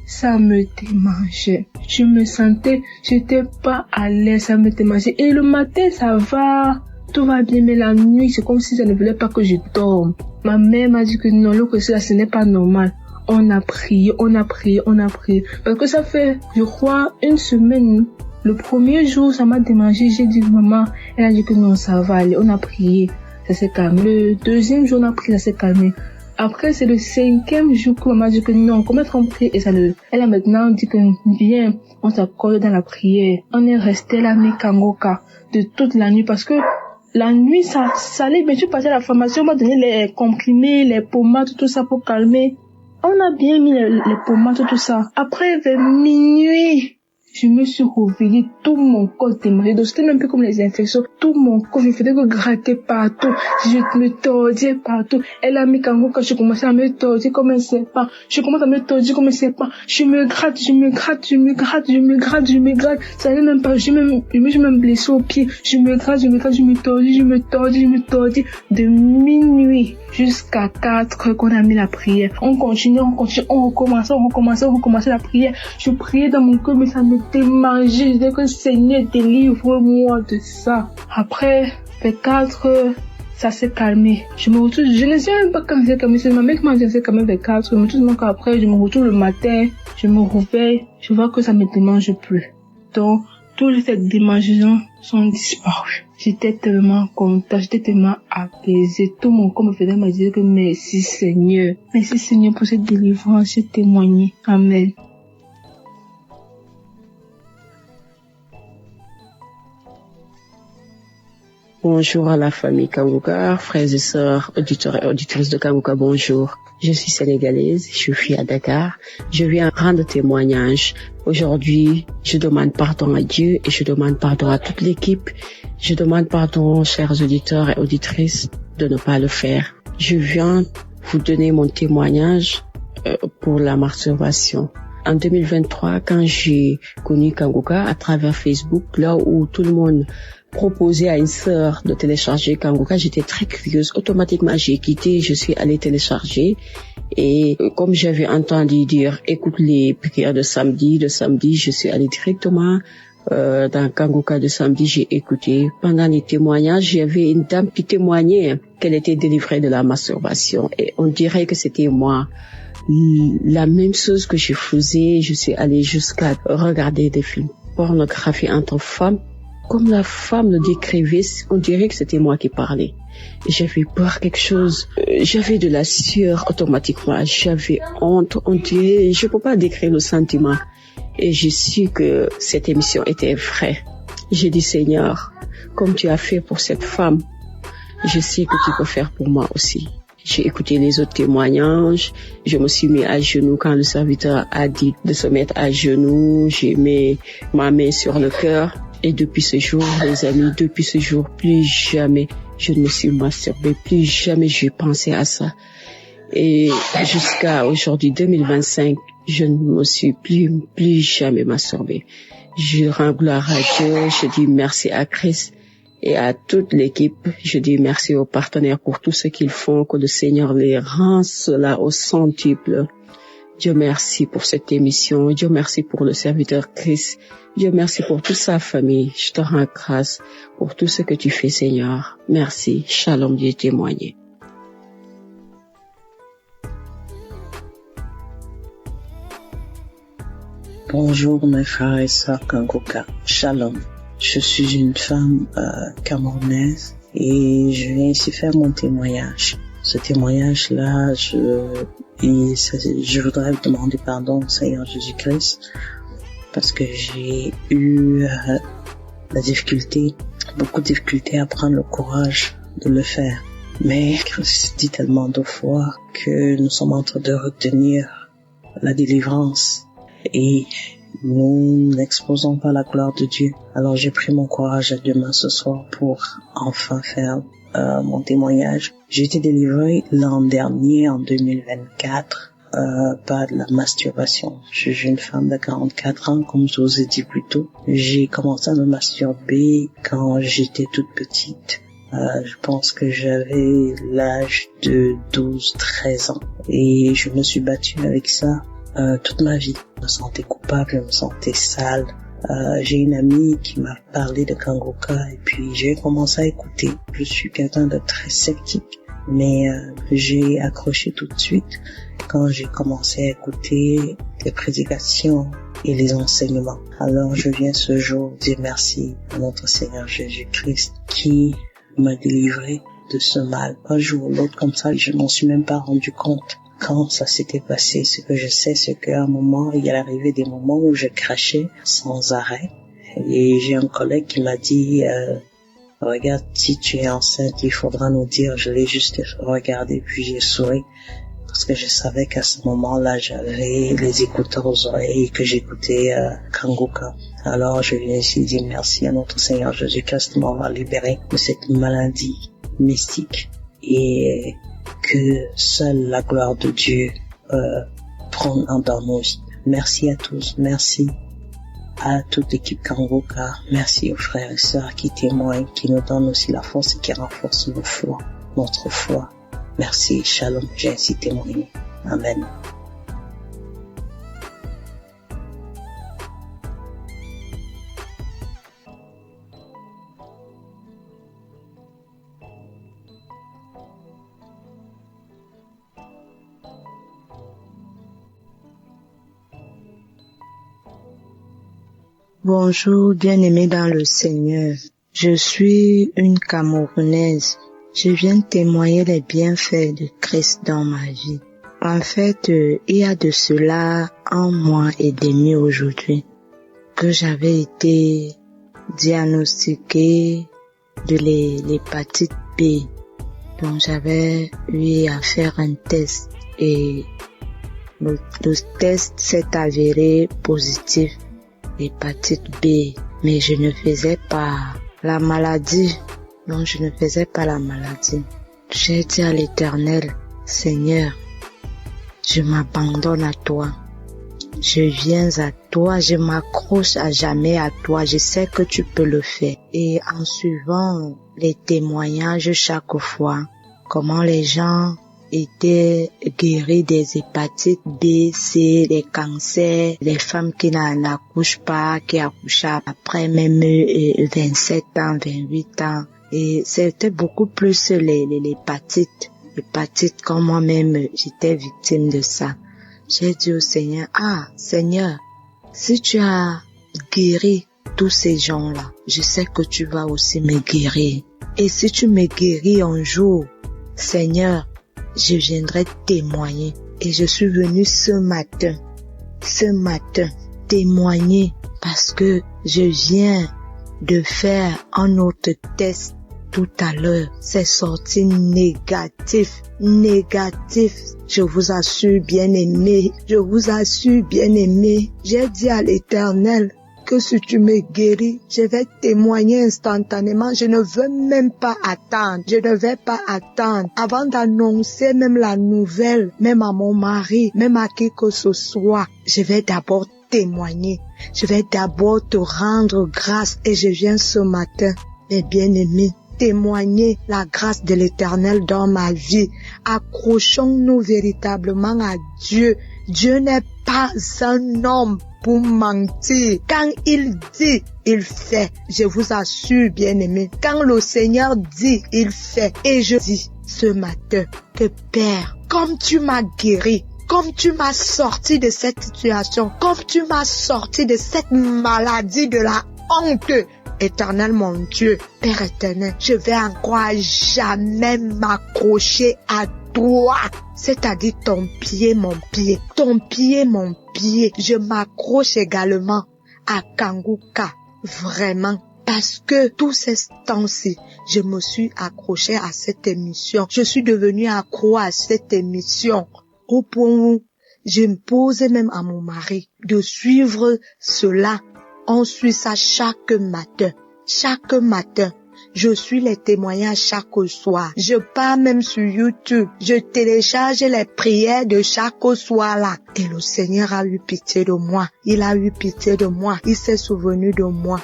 Speaker 10: Ça me démangeait. Je me sentais, j'étais pas à l'aise, ça me démangeait. Et le matin, ça va, tout va bien, mais la nuit, c'est comme si ça ne voulait pas que je dorme. Ma mère m'a dit que non, que cela, ce n'est pas normal. On a prié. Parce que ça fait, je crois, 1 semaine. Le premier jour, ça m'a démangé. J'ai dit, maman, elle a dit que non, ça va aller. On a prié. Ça s'est calmé. Le deuxième jour, on a prié, ça s'est calmé. Après, c'est le 5e jour que maman a dit que non, comment on prie et ça elle a maintenant dit que bien, on s'accorde dans la prière. On est resté là, mis Kangoka, de toute la nuit parce que la nuit, ça allait. Mais je passais à la formation, on m'a donné les comprimés, les pommades, tout ça pour calmer. On a bien mis les pommades, tout ça. Après, vers minuit, je me suis réveillée, tout mon corps démarrait. Donc, c'était même plus comme les infections. Tout mon corps, je faisais que gratter partout. Je me tordais partout. Elle a mis Kango quand je commençais à me tordre comme un serpent. Je commence à me tordre comme un serpent. Je me gratte. Ça n'allait même pas. Je me suis même blessée au pied. Je me gratte, je me tordis. De minuit jusqu'à 4 heures qu'on a mis la prière. On continue, on recommençait la prière. Je priais dans mon cœur, mais ça me démangeait. Je disais que Seigneur, délivre-moi de ça. Après, vers 4 heures, ça s'est calmé. Je me retrouve, je ne sais même pas quand c'est calmé. C'est ma mère qui m'a dit que c'est quand même vers 4 heures. Mais tout le monde après, je me retrouve le matin, je me réveille, je vois que ça me démange plus. Donc, toutes ces démangeaisons sont disparues. J'étais tellement contente, j'étais tellement apaisée. Tout mon corps me faisait me dire que merci Seigneur. Merci Seigneur pour cette délivrance, j'ai témoigné. Amen.
Speaker 11: Bonjour à la famille Kanguka, frères et sœurs, auditeurs et auditrices de Kanguka, bonjour. Je suis sénégalaise, je vis à Dakar. Je viens rendre témoignage. Aujourd'hui, je demande pardon à Dieu et je demande pardon à toute l'équipe. Je demande pardon, chers auditeurs et auditrices, de ne pas le faire. Je viens vous donner mon témoignage pour la masturbation. En 2023, quand j'ai connu Kanguka à travers Facebook, là où tout le monde proposait à une sœur de télécharger Kanguka, j'étais très curieuse. Automatiquement, j'ai quitté, je suis allée télécharger. Et comme j'avais entendu dire, écoute les prières de samedi, je suis allée directement dans Kanguka de samedi, j'ai écouté. Pendant les témoignages, il y avait une dame qui témoignait qu'elle était délivrée de la masturbation. Et on dirait que c'était moi. La même chose que je faisais, je suis allée jusqu'à regarder des films pornographiques entre femmes. Comme la femme le décrivait, on dirait que c'était moi qui parlais. Et j'avais peur quelque chose. J'avais de la sueur automatiquement. J'avais honte. On dirait, je peux pas décrire le sentiment. Et j'ai su que cette émission était vraie. J'ai dit, Seigneur, comme tu as fait pour cette femme, je sais que tu peux faire pour moi aussi. J'ai écouté les autres témoignages. Je me suis mis à genoux quand le serviteur a dit de se mettre à genoux. J'ai mis ma main sur le cœur. Et depuis ce jour, les amis, depuis ce jour, plus jamais je ne me suis masturbée. Plus jamais j'ai pensé à ça. Et jusqu'à aujourd'hui, 2025, je ne me suis plus jamais masturbée. Je rends gloire à Dieu. Je dis merci à Christ. Et à toute l'équipe, je dis merci aux partenaires pour tout ce qu'ils font, que le Seigneur les rend cela au centuple. Dieu merci pour cette émission, Dieu merci pour le serviteur Christ, Dieu merci pour toute sa famille. Je te rends grâce pour tout ce que tu fais, Seigneur. Merci. Shalom, Dieu témoigné.
Speaker 13: Bonjour mes frères et sœurs Kanguka. Shalom. Je suis une femme camerounaise et je viens ici faire mon témoignage. Ce témoignage-là, je voudrais demander pardon au Seigneur Jésus-Christ parce que j'ai eu beaucoup de difficultés à prendre le courage de le faire. Mais Christ dit tellement de fois que nous sommes en train de retenir la délivrance et nous n'exposons pas la gloire de Dieu. Alors j'ai pris mon courage à demain ce soir pour enfin faire mon témoignage. J'ai été délivrée l'an dernier, en 2024, par de la masturbation. Je suis une femme de 44 ans, comme je vous ai dit plus tôt. J'ai commencé à me masturber quand j'étais toute petite. Je pense que j'avais l'âge de 12-13 ans. Et je me suis battue avec ça toute ma vie. Je me sentais coupable, je me sentais sale. J'ai une amie qui m'a parlé de Kanguka et puis j'ai commencé à écouter. Je suis quelqu'un de très sceptique, mais j'ai accroché tout de suite quand j'ai commencé à écouter les prédications et les enseignements. Alors je viens ce jour dire merci à notre Seigneur Jésus-Christ qui m'a délivré de ce mal. Un jour ou l'autre comme ça, je m'en suis même pas rendu compte quand ça s'était passé. Ce que je sais, c'est qu'à un moment, il y a arrivé des moments où je crachais sans arrêt. Et j'ai un collègue qui m'a dit, regarde, si tu es enceinte, il faudra nous dire. Je l'ai juste regardé, puis j'ai souri. Parce que je savais qu'à ce moment-là, j'avais les écouteurs aux oreilles et que j'écoutais Kanguka. Alors, je viens ici dire merci à notre Seigneur Jésus-Christ de m'avoir libéré de cette maladie mystique. Et que seule la gloire de Dieu prenne dans nos vies. Merci à tous, merci à toute l'équipe Kanguka, merci aux frères et sœurs qui témoignent, qui nous donnent aussi la force et qui renforcent notre foi. Merci, shalom, j'ai ainsi témoigné. Amen.
Speaker 10: Bonjour, bien-aimés dans le Seigneur. Je suis une Camerounaise. Je viens témoigner les bienfaits de Christ dans ma vie. En fait, il y a de cela 1 mois et demi aujourd'hui que j'avais été diagnostiquée
Speaker 9: de l'hépatite B. Donc j'avais eu à faire un test et le test s'est avéré positif, hépatite B. Mais je ne faisais pas la maladie. Non, je ne faisais pas la maladie. J'ai dit à l'Éternel, Seigneur, je m'abandonne à toi. Je viens à toi, je m'accroche à jamais à toi. Je sais que tu peux le faire. Et en suivant les témoignages chaque fois, comment les gens étaient guéris des hépatites B, C, des cancers, les femmes qui n'accouchent pas, qui accouchent après même 27 ans, 28 ans. Et c'était beaucoup plus l'hépatite comme moi-même, j'étais victime de ça. J'ai dit au Seigneur, Seigneur, si tu as guéri tous ces gens-là, je sais que tu vas aussi me guérir. Et si tu me guéris un jour, Seigneur, je viendrai témoigner. Et je suis venue ce matin, témoigner parce que je viens de faire un autre test tout à l'heure. C'est sorti négatif. Je vous assure, bien-aimé. J'ai dit à l'Éternel que si tu me guéris, je vais témoigner instantanément. Je ne veux même pas attendre. Avant d'annoncer même la nouvelle, même à mon mari, même à qui que ce soit. Je vais d'abord témoigner. Je vais d'abord te rendre grâce. Et je viens ce matin, mes bien-aimés, témoigner la grâce de l'Éternel dans ma vie. Accrochons-nous véritablement à Dieu. Dieu n'est pas un homme pour mentir. Quand il dit, il fait. Je vous assure, bien-aimés, quand le Seigneur dit, il fait. Et je dis ce matin que Père, comme tu m'as guéri, comme tu m'as sorti de cette situation, comme tu m'as sorti de cette maladie de la honte, Éternel mon Dieu, Père éternel, je vais encore jamais m'accrocher à toi, c'est-à-dire ton pied, mon pied. Je m'accroche également à Kanguka, vraiment. Parce que tous ces temps-ci, je me suis accrochée à cette émission. Je suis devenue accro à cette émission. Au point où je me posais même à mon mari de suivre cela. On suit ça chaque matin. Je suis les témoignages chaque soir. Je pars même sur YouTube. Je télécharge les prières de chaque soir là. Et le Seigneur a eu pitié de moi. Il s'est souvenu de moi.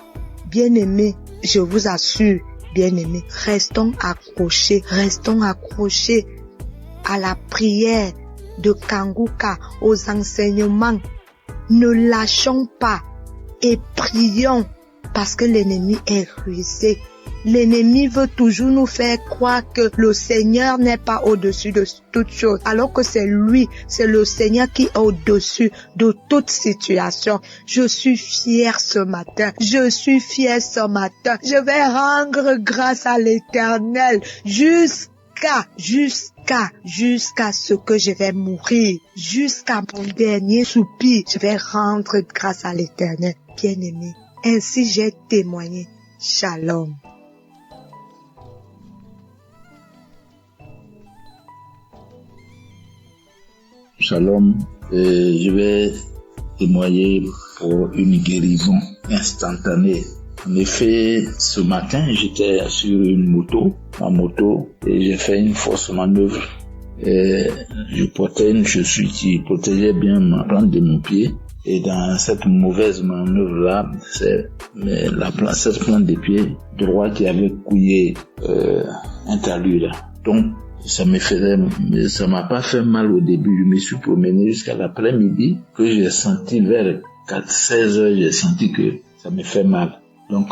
Speaker 9: Bien-aimés, je vous assure, bien-aimés, restons accrochés à la prière de Kanguka, aux enseignements. Ne lâchons pas. Et prions parce que l'ennemi est rusé. L'ennemi veut toujours nous faire croire que le Seigneur n'est pas au-dessus de toute chose, alors que c'est lui, c'est le Seigneur qui est au-dessus de toute situation. Je suis fière ce matin. Je vais rendre grâce à l'Éternel jusqu'à ce que je vais mourir, jusqu'à mon dernier soupir. Je vais rendre grâce à l'Éternel. Bien-aimé, ainsi j'ai témoigné. Shalom.
Speaker 14: Shalom. Je vais témoigner pour une guérison instantanée. En effet, ce matin, j'étais sur ma moto, et j'ai fait une fausse manœuvre. Et je portais une chaussure qui protégeait bien ma plante de mon pied. Et dans cette mauvaise manœuvre-là, c'est cette plante de pied droit qui avait couillé un talus là. Donc, ça m'a pas fait mal au début. Je me suis promené jusqu'à l'après-midi, que j'ai senti vers 16 heures, j'ai senti que ça me fait mal. Donc,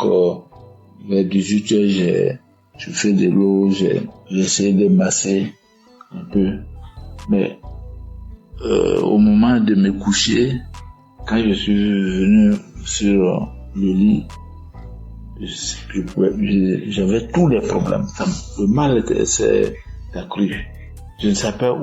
Speaker 14: vers 18 heures, je fais de l'eau, j'ai essayé de masser un peu. Mais, au moment de me coucher, quand je suis venu sur le lit, j'avais tous les problèmes. Le mal s'est accru. Je ne savais pas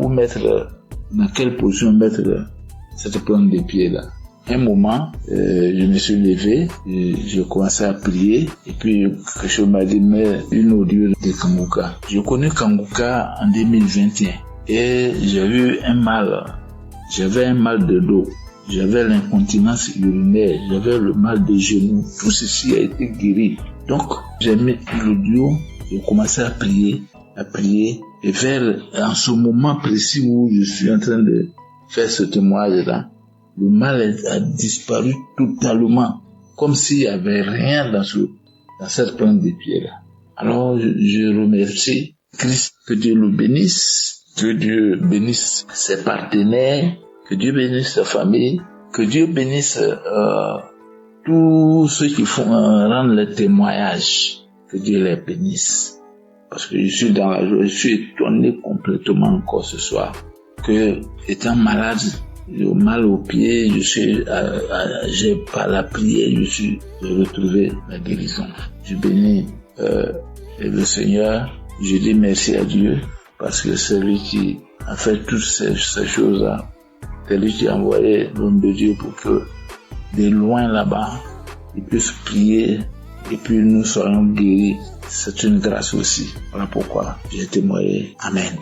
Speaker 14: dans quelle position mettre cette plante de pied là. un moment, je me suis levé, j'ai commencé à prier, et puis quelque chose m'a dit, mais une audio de Kanguka. Je connais Kanguka en 2021, et j'ai eu un mal. J'avais un mal de dos, j'avais l'incontinence urinaire, j'avais le mal des genoux. Tout ceci a été guéri. Donc, j'ai mis l'audio, j'ai commencé à prier, et en ce moment précis où je suis en train de faire ce témoignage-là, le mal a disparu totalement, comme s'il n'y avait rien dans cette plante de pied-là. Alors, je remercie Christ, que Dieu le bénisse, que Dieu bénisse ses partenaires, que Dieu bénisse sa famille, que Dieu bénisse tous ceux qui rendent le témoignage, que Dieu les bénisse. Parce que je suis dans la joie, je suis étonné complètement encore ce soir que, étant malade, j'ai mal aux pieds, j'ai par la prière, j'ai retrouvé la guérison. Je bénis le Seigneur, je dis merci à Dieu, parce que c'est lui qui a fait toutes ces choses-là. C'est lui qui a envoyé l'homme de Dieu pour que, de loin là-bas, il puisse prier et puis nous soyons guéris. C'est une grâce aussi. Voilà pourquoi j'ai témoigné. Amen.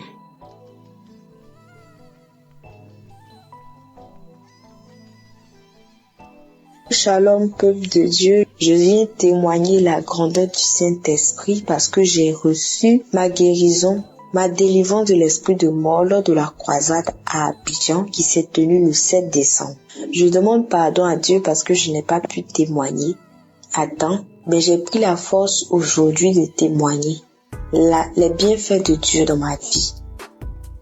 Speaker 11: Shalom, peuple de Dieu. Je viens témoigner la grandeur du Saint-Esprit parce que j'ai reçu ma guérison, ma délivrance de l'esprit de mort lors de la croisade à Abidjan qui s'est tenue le 7 décembre. Je demande pardon à Dieu parce que je n'ai pas pu témoigner à temps, mais j'ai pris la force aujourd'hui de témoigner les bienfaits de Dieu dans ma vie.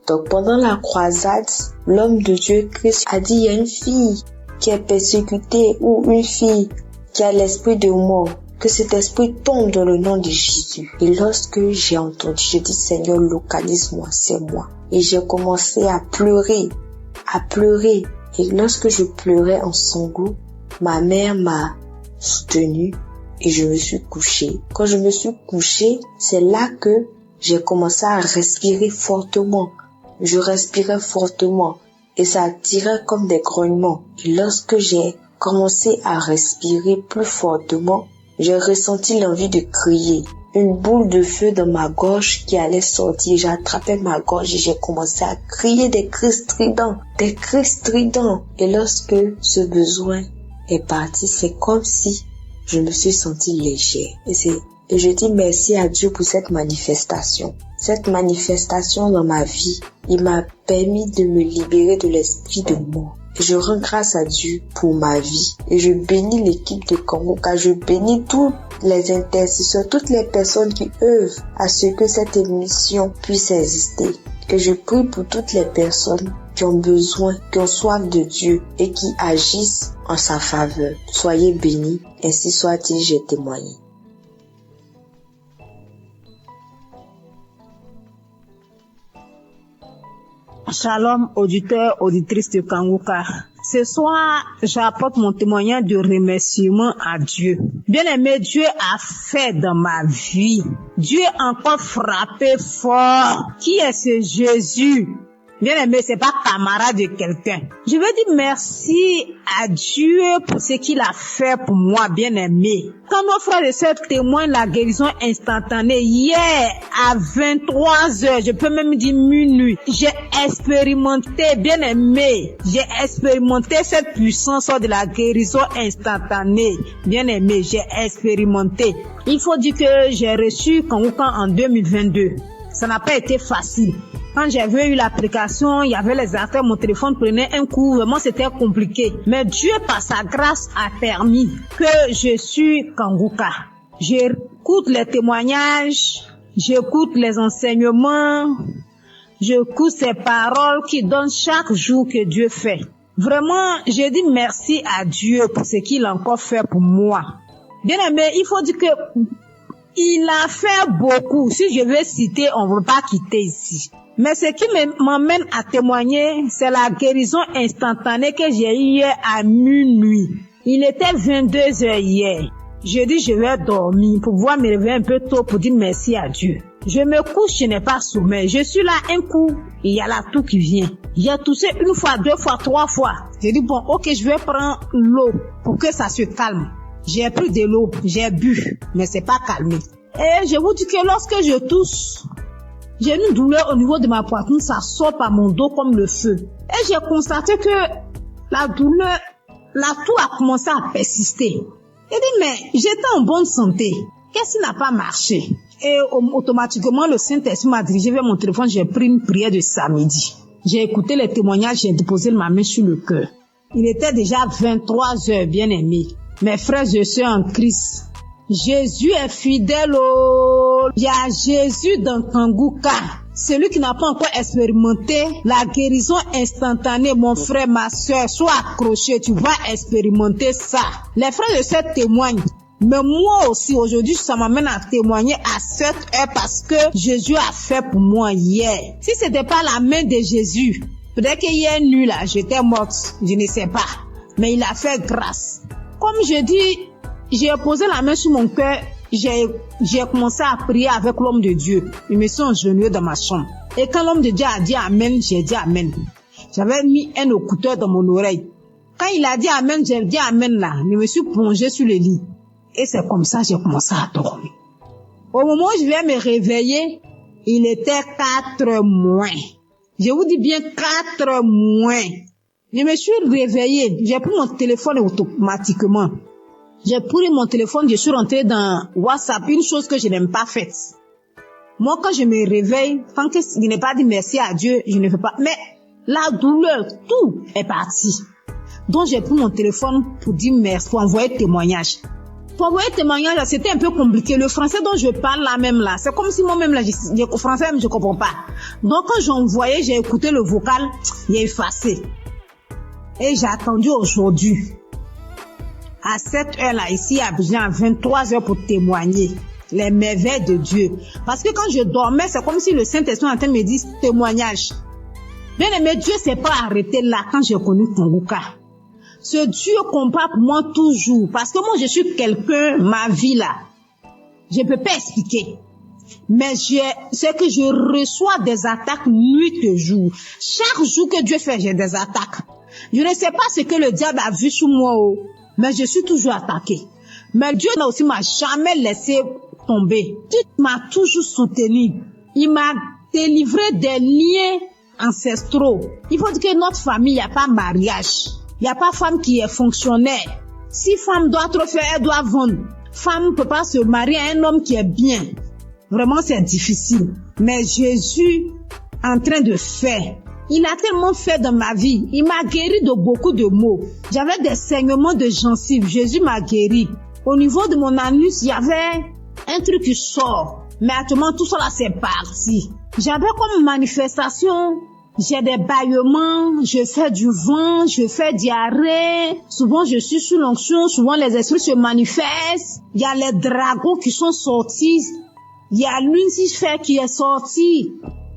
Speaker 11: Donc pendant la croisade, l'homme de Dieu Christ a dit, il y a une fille qui est persécutée ou une fille qui a l'esprit de mort, que cet esprit tombe dans le nom de Jésus. Et lorsque j'ai entendu, j'ai dit, Seigneur, localise-moi, c'est moi. Et j'ai commencé à pleurer. Et lorsque je pleurais en sanglots, ma mère m'a soutenue et je me suis couchée. Quand je me suis couchée, c'est là que j'ai commencé à respirer fortement. Je respirais fortement et ça tirait comme des grognements. Et lorsque j'ai commencé à respirer plus fortement, j'ai ressenti l'envie de crier. Une boule de feu dans ma gorge qui allait sortir. J'ai attrapé ma gorge et j'ai commencé à crier des cris stridents. Et lorsque ce besoin est parti, c'est comme si je me suis sentie légère. Et je dis merci à Dieu pour cette manifestation. Cette manifestation dans ma vie, il m'a permis de me libérer de l'esprit de mort. Et je rends grâce à Dieu pour ma vie. Et je bénis l'équipe de Kanguka. Je bénis tous les intercesseurs, toutes les personnes qui œuvrent à ce que cette émission puisse exister. Et je prie pour toutes les personnes qui ont besoin, qui ont soif de Dieu et qui agissent en sa faveur. Soyez bénis, ainsi soit-il, j'ai témoigné.
Speaker 15: Shalom, auditeurs, auditrices de Kanguka. Ce soir, j'apporte mon témoignage de remerciement à Dieu. Bien-aimé, Dieu a fait dans ma vie. Dieu a encore frappé fort. Qui est ce Jésus? Bien-aimé, c'est pas camarade de quelqu'un. Je veux dire merci à Dieu pour ce qu'il a fait pour moi, bien-aimé. Quand nos frères et sœurs témoignent la guérison instantanée, hier à 23h, je peux même dire minuit, j'ai expérimenté, bien-aimé, cette puissance de la guérison instantanée. Bien-aimé, j'ai expérimenté. Il faut dire que j'ai reçu Kanguka en 2022. Ça n'a pas été facile. Quand j'avais eu l'application, il y avait les affaires, mon téléphone prenait un coup, vraiment c'était compliqué. Mais Dieu, par sa grâce, a permis que je suis Kanguka. J'écoute les témoignages, j'écoute les enseignements, j'écoute ces paroles qui donnent chaque jour que Dieu fait. Vraiment, je dis merci à Dieu pour ce qu'il a encore fait pour moi. Bien aimé, il faut dire que il a fait beaucoup. Si je veux citer, on ne veut pas quitter ici. Mais ce qui m'emmène à témoigner, c'est la guérison instantanée que j'ai eue hier à minuit. Il était 22h hier. Je dis je vais dormir pour pouvoir me réveiller un peu tôt pour dire merci à Dieu. Je me couche, je n'ai pas sommeil. Je suis là un coup, il y a la toux qui vient. J'ai toussé une fois, 2 fois, 3 fois. J'ai dit bon, ok, je vais prendre l'eau pour que ça se calme. J'ai pris de l'eau, j'ai bu, mais c'est pas calmé. Et je vous dis que lorsque je tousse, j'ai une douleur au niveau de ma poitrine, ça sort par mon dos comme le feu. Et j'ai constaté que la douleur, la toux a commencé à persister. J'ai dit mais j'étais en bonne santé. Qu'est-ce qui n'a pas marché? Et automatiquement, le Saint-Esprit m'a dirigé vers mon téléphone. J'ai pris une prière de samedi. J'ai écouté les témoignages, j'ai déposé ma main sur le cœur. Il était déjà 23 heures, bien aimé. Mes frères et sœurs en Christ, Jésus est fidèle. Il y a Jésus dans Kanguka. Celui qui n'a pas encore expérimenté la guérison instantanée, mon frère, ma soeur, sois accroché, tu vas expérimenter ça. Les frères et sœurs témoignent. Mais moi aussi, aujourd'hui, ça m'amène à témoigner à 7 heures parce que Jésus a fait pour moi hier. Si c'était pas la main de Jésus, peut-être qu'hier nuit là, j'étais morte, je ne sais pas. Mais il a fait grâce. Comme je dis, j'ai posé la main sur mon cœur, j'ai commencé à prier avec l'homme de Dieu. Je me suis agenouillée dans ma chambre. Et quand l'homme de Dieu a dit Amen, j'ai dit Amen. J'avais mis un écouteur dans mon oreille. Quand il a dit Amen, j'ai dit Amen là. Je me suis plongée sur le lit. Et c'est comme ça que j'ai commencé à dormir. Au moment où je viens me réveiller, il était 4 moins. Je vous dis bien 4 moins. Je me suis réveillée. J'ai pris mon téléphone automatiquement. J'ai pris mon téléphone, je suis rentrée dans WhatsApp, une chose que je n'aime pas faite. Moi, quand je me réveille, tant que je n'ai pas dit merci à Dieu, je ne fais pas. Mais la douleur, tout est parti. Donc, j'ai pris mon téléphone pour dire merci, pour envoyer témoignage. Pour envoyer témoignage, c'était un peu compliqué. Le français dont je parle là même là, c'est comme si moi-même là, le français même je comprends pas. Donc, quand j'envoyais, j'ai écouté le vocal, il est effacé. Et j'ai attendu aujourd'hui. À 7 heures là, ici à Abidjan, à 23 heures pour témoigner les merveilles de Dieu. Parce que quand je dormais, c'est comme si le Saint-Esprit en train de me dire témoignage. Bien aimé, Dieu s'est pas arrêté là quand j'ai connu Kanguka. Ce Dieu combat pour moi toujours. Parce que moi, je suis quelqu'un, ma vie là, je peux pas expliquer. Mais c'est que je reçois des attaques nuit et jour. Chaque jour que Dieu fait, j'ai des attaques. Je ne sais pas ce que le diable a vu sur moi, mais je suis toujours attaquée. Mais Dieu aussi m'a jamais laissé tomber. Dieu m'a toujours soutenu. Il m'a délivré des liens ancestraux. Il faut dire que notre famille, il n'y a pas mariage. Il n'y a pas femme qui est fonctionnaire. Si femme doit trop faire, elle doit vendre. Femme ne peut pas se marier à un homme qui est bien. Vraiment, c'est difficile. Mais Jésus, en train de faire, il a tellement fait dans ma vie. Il m'a guéri de beaucoup de maux. J'avais des saignements de gencives. Jésus m'a guéri. Au niveau de mon anus, il y avait un truc qui sort. Mais actuellement, tout ça là, c'est parti. J'avais comme manifestation, j'ai des bâillements, je fais du vent, je fais diarrhée. Souvent, je suis sous l'onction. Souvent, les esprits se manifestent. Il y a les dragons qui sont sortis. Il y a Lucifer qui est sorti.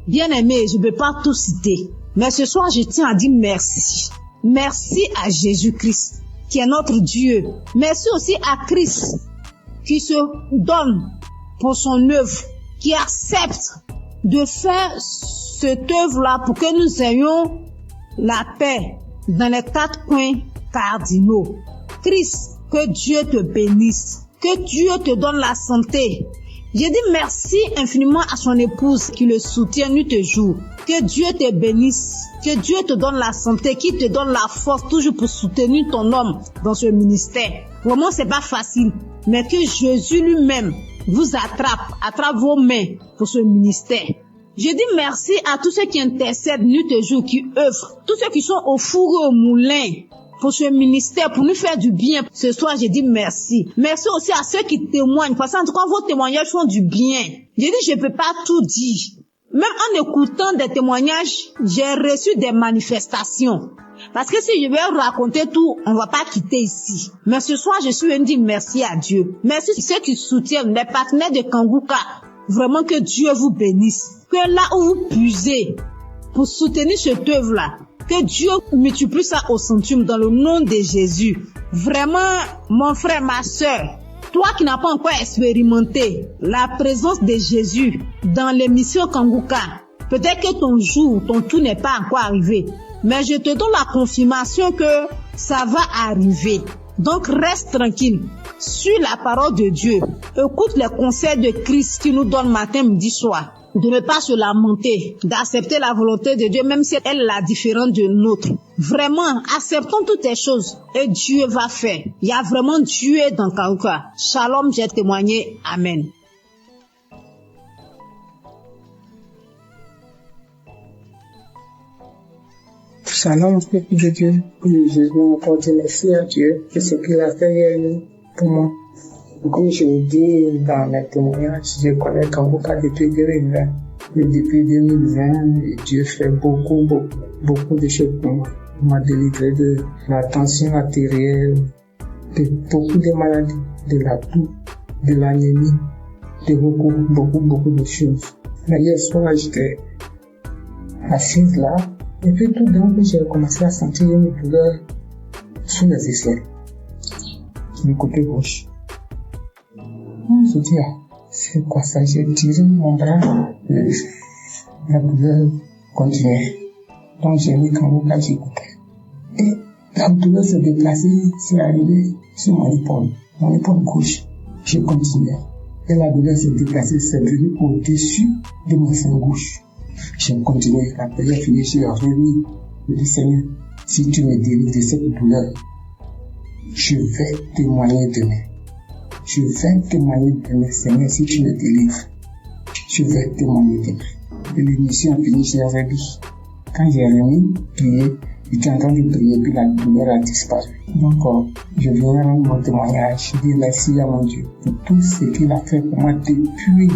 Speaker 15: Bien aimé, je ne peux pas tout citer. Mais ce soir, je tiens à dire merci. Merci à Jésus-Christ, qui est notre Dieu. Merci aussi à Christ, qui se donne pour son œuvre, qui accepte de faire cette œuvre-là pour que nous ayons la paix dans les 4 coins cardinaux. Christ, que Dieu te bénisse, que Dieu te donne la santé. Je dis merci infiniment à son épouse qui le soutient nuit et jour. Que Dieu te bénisse, que Dieu te donne la santé, qui te donne la force toujours pour soutenir ton homme dans ce ministère. Vraiment, c'est pas facile, mais que Jésus lui-même vous attrape vos mains pour ce ministère. Je dis merci à tous ceux qui intercèdent nuit et jour, qui œuvrent, tous ceux qui sont au four et au moulin pour ce ministère, pour nous faire du bien. Ce soir, je dis merci. Merci aussi à ceux qui témoignent, parce qu'en tout cas, vos témoignages font du bien. Je dis, je peux pas tout dire. Même en écoutant des témoignages, j'ai reçu des manifestations. Parce que si je vais raconter tout, on va pas quitter ici. Mais ce soir, je suis venue dire merci à Dieu. Merci à ceux qui soutiennent, les partenaires de Kanguka. Vraiment que Dieu vous bénisse. Que là où vous puisez pour soutenir cette œuvre-là, que Dieu multiplie ça au centuple dans le nom de Jésus. Vraiment, mon frère, ma soeur, Toi qui n'as pas encore expérimenté la présence de Jésus dans l'émission Kanguka, peut-être que ton tour n'est pas encore arrivé. Mais je te donne la confirmation que ça va arriver. Donc reste tranquille. Suis la parole de Dieu. Écoute les conseils de Christ qui nous donne matin, midi, soir. De ne pas se lamenter, d'accepter la volonté de Dieu, même si elle est différente de nôtre. Vraiment, acceptons toutes les choses et Dieu va faire. Il y a vraiment Dieu dans Kanguka. Shalom, j'ai témoigné. Amen.
Speaker 16: Shalom, peuple de Dieu. Je viens encore dire merci à Dieu de ce qu'il a fait pour moi. Comme je le dis dans mes témoignages, je connais Kanguka depuis 2020. Et depuis 2020, Dieu fait beaucoup de choses pour moi. Il m'a délivré de la tension artérielle, de beaucoup de maladies, de la toux, de l'anémie, de beaucoup de choses. Mais hier soir, j'étais assise là, et puis tout d'un coup, j'ai commencé à sentir une douleur sous les aisselles, du côté gauche. Je dis, c'est quoi ça? J'ai tiré mon bras, la douleur continuait. Donc j'ai mis Kanguka, j'écoutais. Et la douleur se déplaçait, c'est arrivé sur mon épaule gauche. Je continuais. Et la douleur se déplaçait, c'est venu au-dessus de mon sein gauche. J'ai continué. La prière finie, j'ai remis. Je dis, Seigneur, si tu me délivres de cette douleur, je vais témoigner demain. Je vais témoigner demain, Seigneur, si tu me délivres. Je vais témoigner demain. Et l'émission a fini, j'ai remis. Quand j'ai remis, prier, j'étais en train de prier, puis la douleur a disparu. Donc, je viens rendre mon témoignage. Je dis merci à mon Dieu pour tout ce qu'il a fait pour moi depuis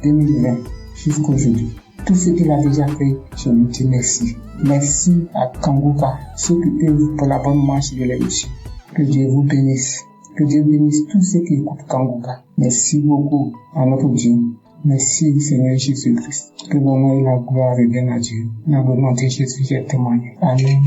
Speaker 16: 2020 jusqu'à aujourd'hui. Tout ce qu'il a déjà fait, je lui dis merci. Merci à Kanguka, ceux qui œuvrent pour la bonne marche de l'émission. Que Dieu vous bénisse. Que Dieu bénisse tous ceux qui écoutent Kanguka. Merci beaucoup à notre Dieu. Merci Seigneur Jésus-Christ. Que l'honneur et la gloire reviennent à Dieu. Dans le nom de Jésus, j'ai témoigné. Amen.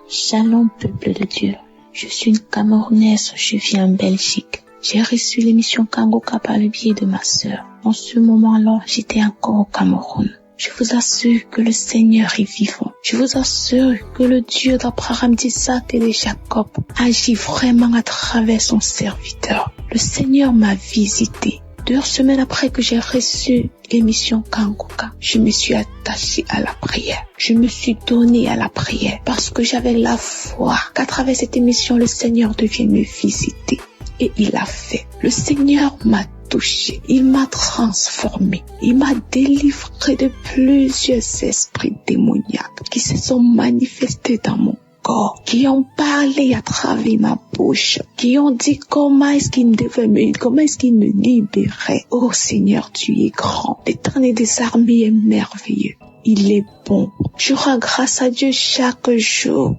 Speaker 9: Shalom, peuple de Dieu. Je suis une Camerounaise, je vis en Belgique. J'ai reçu l'émission Kanguka par le biais de ma sœur. En ce moment-là, j'étais encore au Cameroun. Je vous assure que le Seigneur est vivant. Je vous assure que le Dieu d'Abraham, d'Isaac et de Jacob agit vraiment à travers son serviteur. Le Seigneur m'a visité. 2 semaines après que j'ai reçu l'émission Kanguka, je me suis attachée à la prière. Je me suis donnée à la prière parce que j'avais la foi qu'à travers cette émission, le Seigneur devienne me visiter. Et il l'a fait. Le Seigneur m'a touché. Il m'a transformé. Il m'a délivré de plusieurs esprits démoniaques qui se sont manifestés dans mon corps, qui ont parlé à travers ma bouche, qui ont dit comment est-ce qu'il me libérait. Oh Seigneur, tu es grand. L'Éternel des armées est merveilleux. Il est bon. Je rends grâce à Dieu chaque jour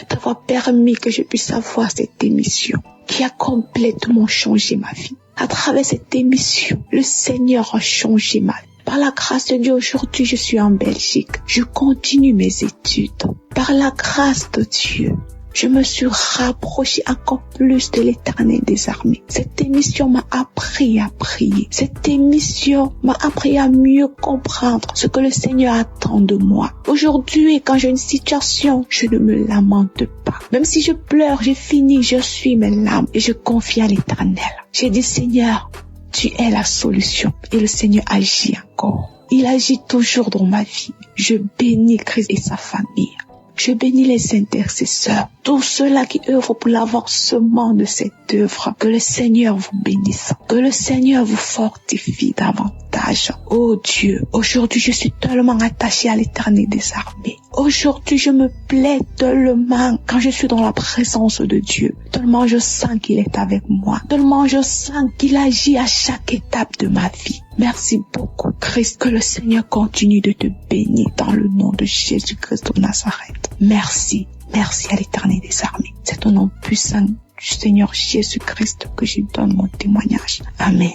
Speaker 9: d'avoir permis que je puisse avoir cette émission qui a complètement changé ma vie. À travers cette émission, le Seigneur a changé ma vie. Par la grâce de Dieu, aujourd'hui, je suis en Belgique. Je continue mes études. Par la grâce de Dieu, je me suis rapprochée encore plus de l'Éternel des armées. Cette émission m'a appris à prier. Cette émission m'a appris à mieux comprendre ce que le Seigneur attend de moi. Aujourd'hui, quand j'ai une situation, je ne me lamente pas. Même si je pleure, j'ai fini, je suis mes larmes et je confie à l'Éternel. J'ai dit, Seigneur, tu es la solution. Et le Seigneur agit encore. Il agit toujours dans ma vie. Je bénis Christ et sa famille. Je bénis les intercesseurs, tous ceux-là qui œuvrent pour l'avancement de cette œuvre. Que le Seigneur vous bénisse, que le Seigneur vous fortifie davantage. Oh Dieu, aujourd'hui je suis tellement attachée à l'Éternel des armées. Aujourd'hui je me plais tellement quand je suis dans la présence de Dieu. Tellement je sens qu'il est avec moi. Tellement je sens qu'il agit à chaque étape de ma vie. Merci beaucoup, Christ. Que le Seigneur continue de te bénir dans le nom de Jésus-Christ de Nazareth. Merci. Merci à l'Éternel des armées. C'est au nom puissant du Seigneur Jésus-Christ que je donne mon témoignage. Amen.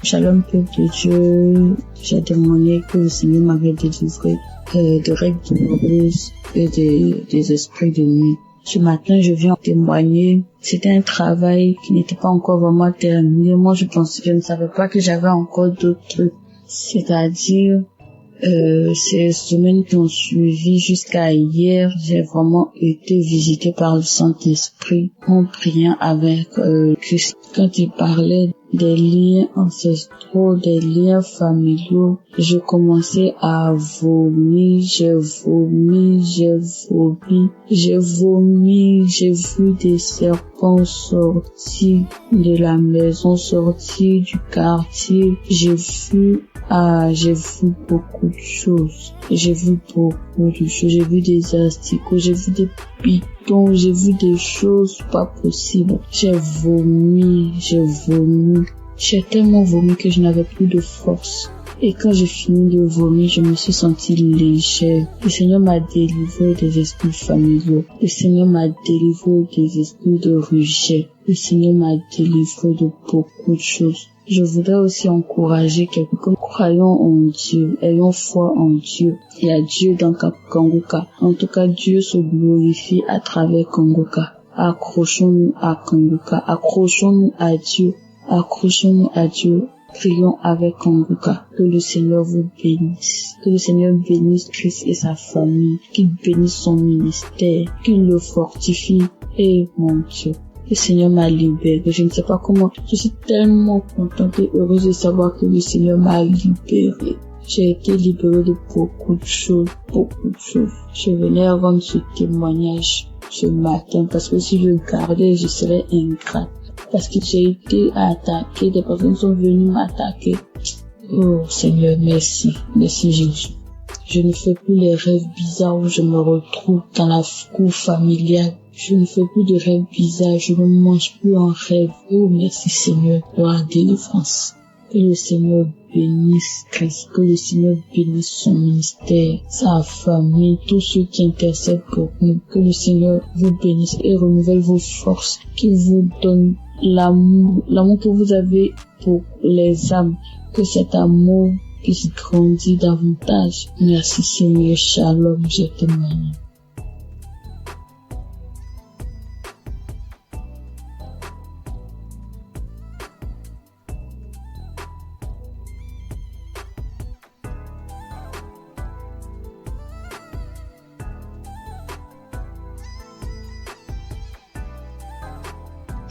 Speaker 5: Shalom, peuple de Dieu. J'ai témoigné que le Seigneur m'avait délivré de règles douloureuses et des esprits de nuit. Ce matin, je viens témoigner. C'était un travail qui n'était pas encore vraiment terminé. Moi, je ne savais pas que j'avais encore d'autres trucs. C'est-à-dire, ces semaines qui ont suivi jusqu'à hier, j'ai vraiment été visitée par le Saint-Esprit en priant avec Christ. Quand il parlait des liens ancestraux, des liens familiaux, je commençais à vomir, j'ai vu des serpents sortir de la maison, sortir du quartier, j'ai vu beaucoup de choses. J'ai vu des asticots, j'ai vu des pitons, j'ai vu des choses pas possibles. J'ai vomi. J'ai tellement vomi que je n'avais plus de force. Et quand j'ai fini de vomir, je me suis sentie légère. Le Seigneur m'a délivré des esprits familiaux. Le Seigneur m'a délivré des esprits de rejet. Le Seigneur m'a délivré de beaucoup de choses. Je voudrais aussi encourager quelqu'un. Croyons en Dieu, ayons foi en Dieu. Il y a Dieu dans Kanguka. En tout cas, Dieu se glorifie à travers Kanguka. Accrochons-nous à Kanguka. Accrochons-nous à Dieu. Prions avec Kanguka. Que le Seigneur vous bénisse. Que le Seigneur bénisse Christ et sa famille. Qu'il bénisse son ministère. Qu'il le fortifie. Et mon Dieu, le Seigneur m'a libéré. Je ne sais pas comment. Je suis tellement contente et heureuse de savoir que le Seigneur m'a libéré. J'ai été libérée de beaucoup de choses. Je venais rendre ce témoignage ce matin parce que si je le gardais, je serais ingrate. Parce que j'ai été attaquée, des personnes sont venues m'attaquer. Oh Seigneur, merci. Merci Jésus. Je ne fais plus les rêves bizarres où je me retrouve dans la cour familiale. Je ne fais plus de rêves bizarres, je ne mange plus en rêve. Oh merci Seigneur pour la délivrance. Que le Seigneur bénisse Christ, que le Seigneur bénisse son ministère, sa famille, tous ceux qui intercèdent pour nous. Que le Seigneur vous bénisse et renouvelle vos forces, qu'il vous donne l'amour que vous avez pour les âmes, que cet amour puisse grandir davantage. Merci Seigneur, shalom, je témoigne.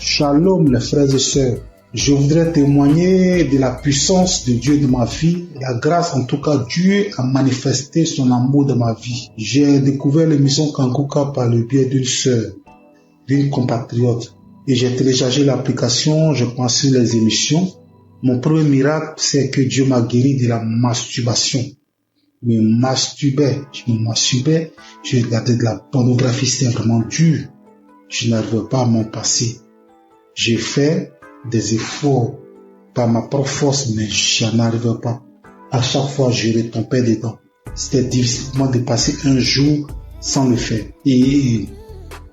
Speaker 3: Shalom les frères et sœurs, je voudrais témoigner de la puissance de Dieu dans ma vie, la grâce en tout cas Dieu a manifesté son amour dans ma vie. J'ai découvert l'émission Kanguka par le biais d'une sœur, d'une compatriote et j'ai téléchargé l'application, je pensais les émissions. Mon premier miracle c'est que Dieu m'a guéri de la masturbation. Je me masturbais, je regardais de la pornographie, c'était vraiment dur. Je n'arrivais pas à m'en passer. J'ai fait des efforts par ma propre force, mais je n'arrivais pas. À chaque fois, je retombais dedans. C'était difficile pour moi de passer un jour sans le faire. Et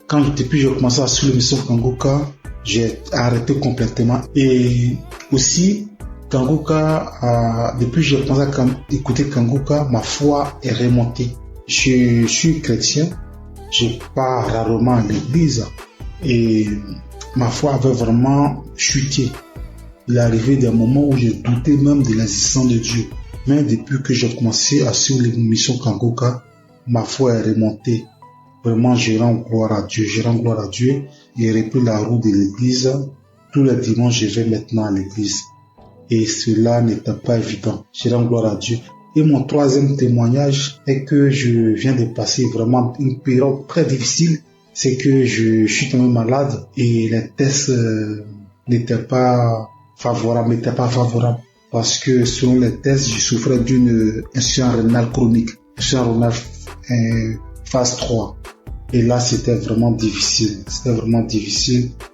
Speaker 3: depuis que j'ai commencé à suivre l'émission Kanguka, j'ai arrêté complètement. Et aussi, Kanguka, depuis que j'ai commencé à écouter Kanguka, ma foi est remontée. Je suis chrétien, je pars rarement à l'église et ma foi avait vraiment chuté. Il est arrivé des moments où je doutais même de l'existence de Dieu. Mais depuis que j'ai commencé à suivre l'émission Kanguka, ma foi est remontée. Vraiment, je rends gloire à Dieu. Je rends gloire à Dieu et repris la route de l'église. Tous les dimanches, je vais maintenant à l'église. Et cela n'était pas évident. Je rends gloire à Dieu. Et mon troisième témoignage est que je viens de passer vraiment une période très difficile. C'est que je suis tombé malade et les tests n'étaient pas favorables. Parce que selon les tests, je souffrais d'une insuffisance rénale chronique. Insuffisance rénale phase 3. Et là, c'était vraiment difficile.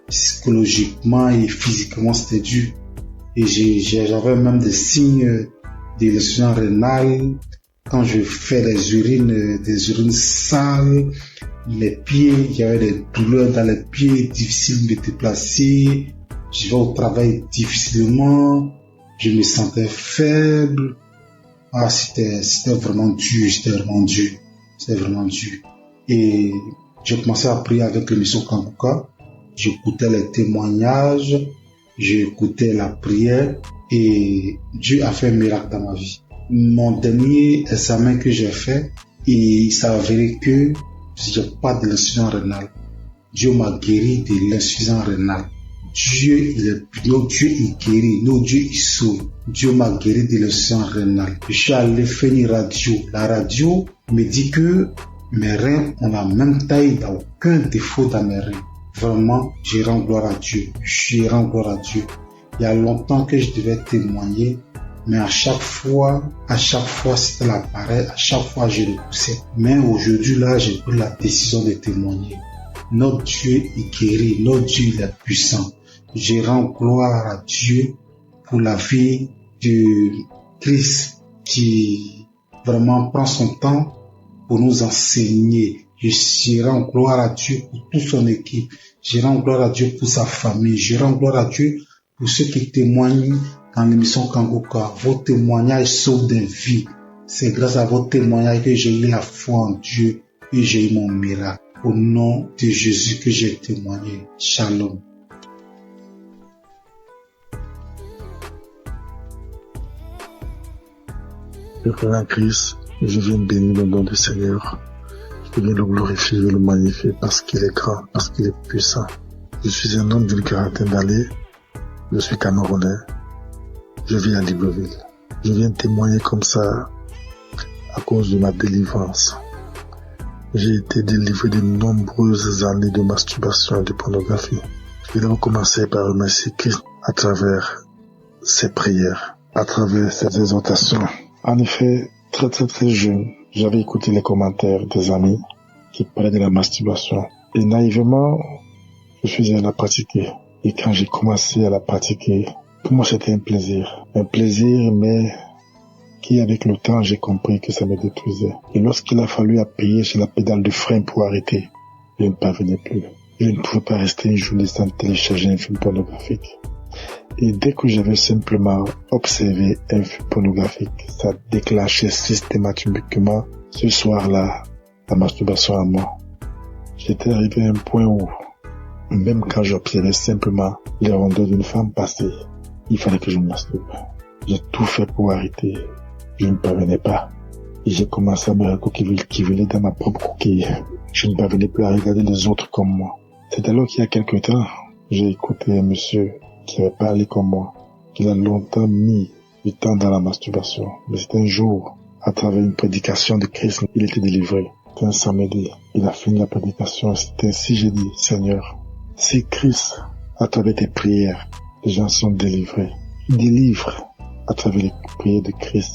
Speaker 3: Psychologiquement et physiquement, c'était dur. Et j'avais même des signes de l'insuffisance rénale. Quand je fais des urines sales, les pieds, il y avait des douleurs dans les pieds, difficile de me déplacer. Je vais au travail difficilement. Je me sentais faible. Ah, c'était vraiment dur, c'était vraiment dur. Et j'ai commencé à prier avec l'émission Kanguka. J'écoutais les témoignages, j'écoutais la prière et Dieu a fait un miracle dans ma vie. Mon dernier examen que j'ai fait, il s'est avéré que j'ai pas de l'insuffisance rénale. Dieu m'a guéri de l'insuffisance rénale. Notre Dieu il guérit, notre Dieu il sauve. Dieu m'a guéri de l'insuffisance rénale. Je suis allé faire une radio. La radio me dit que mes reins ont la même taille, il n'y a aucun défaut dans mes reins. Vraiment, je rends gloire à Dieu. Je rends gloire à Dieu. Il y a longtemps que je devais témoigner, mais à chaque fois, c'était la pareille. À chaque fois, je repoussais. Mais aujourd'hui, là, j'ai pris la décision de témoigner. Notre Dieu est guéri. Notre Dieu il est puissant. Je rends gloire à Dieu pour la vie de Christ qui vraiment prend son temps pour nous enseigner. Je rends gloire à Dieu pour toute son équipe. Je rends gloire à Dieu pour sa famille. Je rends gloire à Dieu pour ceux qui témoignent dans l'émission Kanguka. Vos témoignages sauvent des vies. C'est grâce à vos témoignages que j'ai eu la foi en Dieu et j'ai eu mon miracle. Au nom de Jésus que j'ai témoigné. Shalom.
Speaker 4: Je crois en Christ, je viens bénir le nom du Seigneur. Je viens le glorifier, le magnifier parce qu'il est grand, parce qu'il est puissant. Je suis un homme d'une quarantaine d'années. Je suis Camerounais. Je vis à Libreville. Je viens témoigner comme ça à cause de ma délivrance. J'ai été délivré de nombreuses années de masturbation et de pornographie. Je vais commencer par remercier Christ à travers ses prières, à travers ses exhortations. En effet, très jeune, j'avais écouté les commentaires des amis qui parlaient de la masturbation. Et naïvement, je faisais à la pratiquer. Et quand j'ai commencé à la pratiquer, pour moi c'était un plaisir. Un plaisir, mais qui avec le temps, j'ai compris que ça me détruisait. Et lorsqu'il a fallu appuyer sur la pédale de frein pour arrêter, je ne parvenais plus. Je ne pouvais pas rester une journée sans télécharger un film pornographique. Et dès que j'avais simplement observé un film pornographique, ça déclenchait systématiquement ce soir-là la masturbation à moi. J'étais arrivé à un point où, même quand j'observais simplement les rondeurs d'une femme passer, il fallait que je me masturbe. J'ai tout fait pour arrêter. Je ne parvenais pas. Et j'ai commencé à me recouquiller dans ma propre coquille. Je ne parvenais plus à regarder les autres comme moi. C'est alors qu'il y a quelque temps, j'ai écouté un monsieur qui avait parlé comme moi, qu'il a longtemps mis du temps dans la masturbation. Mais c'est un jour, à travers une prédication de Christ, il était délivré. C'était un samedi. Il a fini la prédication. C'est ainsi j'ai dit, Seigneur, si Christ, à travers tes prières, les gens sont délivrés, il délivre à travers les prières de Christ.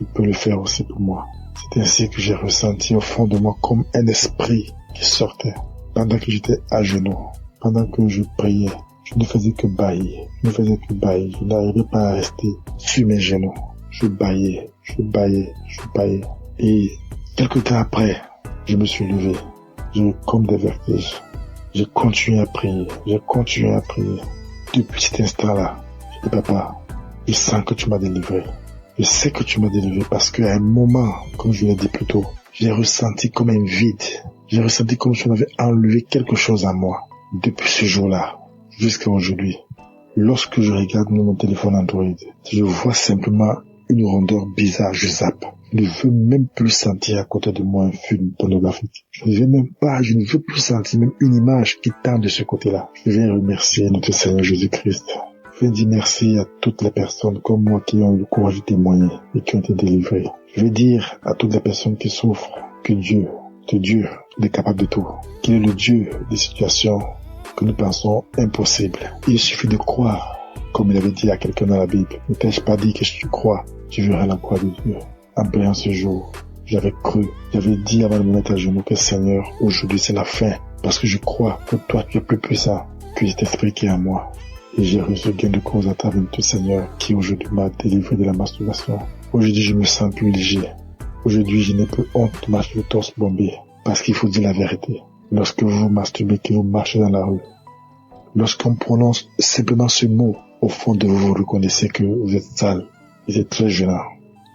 Speaker 4: Il peut le faire aussi pour moi. C'est ainsi que j'ai ressenti au fond de moi comme un esprit qui sortait. Pendant que j'étais à genoux, pendant que je priais, je ne faisais que bâiller. Je n'arrivais pas à rester sur mes genoux. Je bâillais. Et quelque temps après, je me suis levé. J'ai eu comme des vertiges. J'ai continué à prier. Depuis cet instant-là, je dis, papa, je sens que tu m'as délivré. Je sais que tu m'as délivré parce qu'à un moment, comme je l'ai dit plus tôt, j'ai ressenti comme un vide. J'ai ressenti comme si on avait enlevé quelque chose à moi. Depuis ce jour-là, jusqu'à aujourd'hui, lorsque je regarde mon téléphone Android, je vois simplement une rondeur bizarre, je zappe. Je ne veux même plus sentir à côté de moi un film pornographique. Je ne veux plus sentir même une image qui tend de ce côté-là. Je viens remercier notre Seigneur Jésus-Christ. Je vais dire merci à toutes les personnes comme moi qui ont eu le courage de témoigner et qui ont été délivrées. Je vais dire à toutes les personnes qui souffrent que Dieu, il est capable de tout. Qu'il est le Dieu des situations que nous pensons impossibles. Il suffit de croire, comme il avait dit à quelqu'un dans la Bible. Ne t'ai-je pas dit que si tu crois, tu verras la croix de Dieu. En priant ce jour, j'avais cru, j'avais dit avant de me mettre à genoux que Seigneur, aujourd'hui c'est la fin. Parce que je crois que toi tu es plus puissant que cet esprit qui est en moi. Et j'ai reçu gain de cause à travers tout Seigneur qui aujourd'hui m'a délivré de la masturbation. Aujourd'hui je me sens plus léger. Aujourd'hui je n'ai plus honte de marcher le torse bombé. Parce qu'il faut dire la vérité. Lorsque vous vous masturbez, que vous marchez dans la rue, lorsqu'on prononce simplement ce mot, au fond de vous, vous reconnaissez que vous êtes sale. Vous êtes très gênant.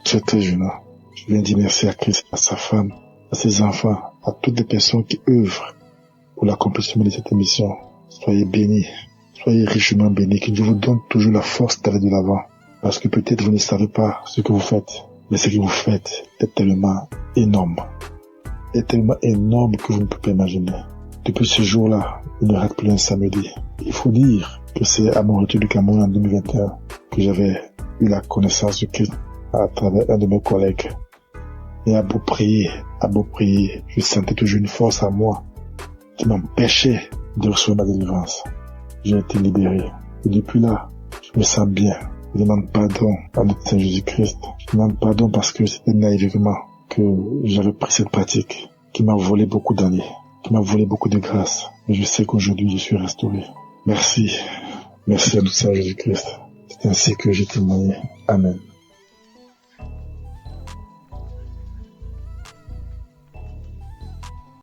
Speaker 4: Très, très gênant. Je viens dire merci à Christ, à sa femme, à ses enfants, à toutes les personnes qui œuvrent pour l'accomplissement de cette émission. Soyez bénis. Soyez richement bénis. Que Dieu vous donne toujours la force d'aller de l'avant. Parce que peut-être vous ne savez pas ce que vous faites. Mais ce que vous faites est tellement énorme. Est tellement énorme que vous ne pouvez pas imaginer. Depuis ce jour-là, il ne rate plus un samedi. Il faut dire que c'est à mon retour du Cameroun en 2021 que j'avais eu la connaissance de Christ à travers un de mes collègues. Et à beau prier, je sentais toujours une force à moi qui m'empêchait de recevoir ma délivrance. J'ai été libéré. Et depuis là, je me sens bien. Je demande pardon à notre Seigneur Jésus-Christ. Je demande pardon parce que c'était naïvement que j'avais pris cette pratique qui m'a volé beaucoup d'années, qui m'a volé beaucoup de grâce. Et je sais qu'aujourd'hui, je suis restauré. Merci. Merci à notre Seigneur Jésus-Christ. C'est ainsi que j'ai témoigné. Amen.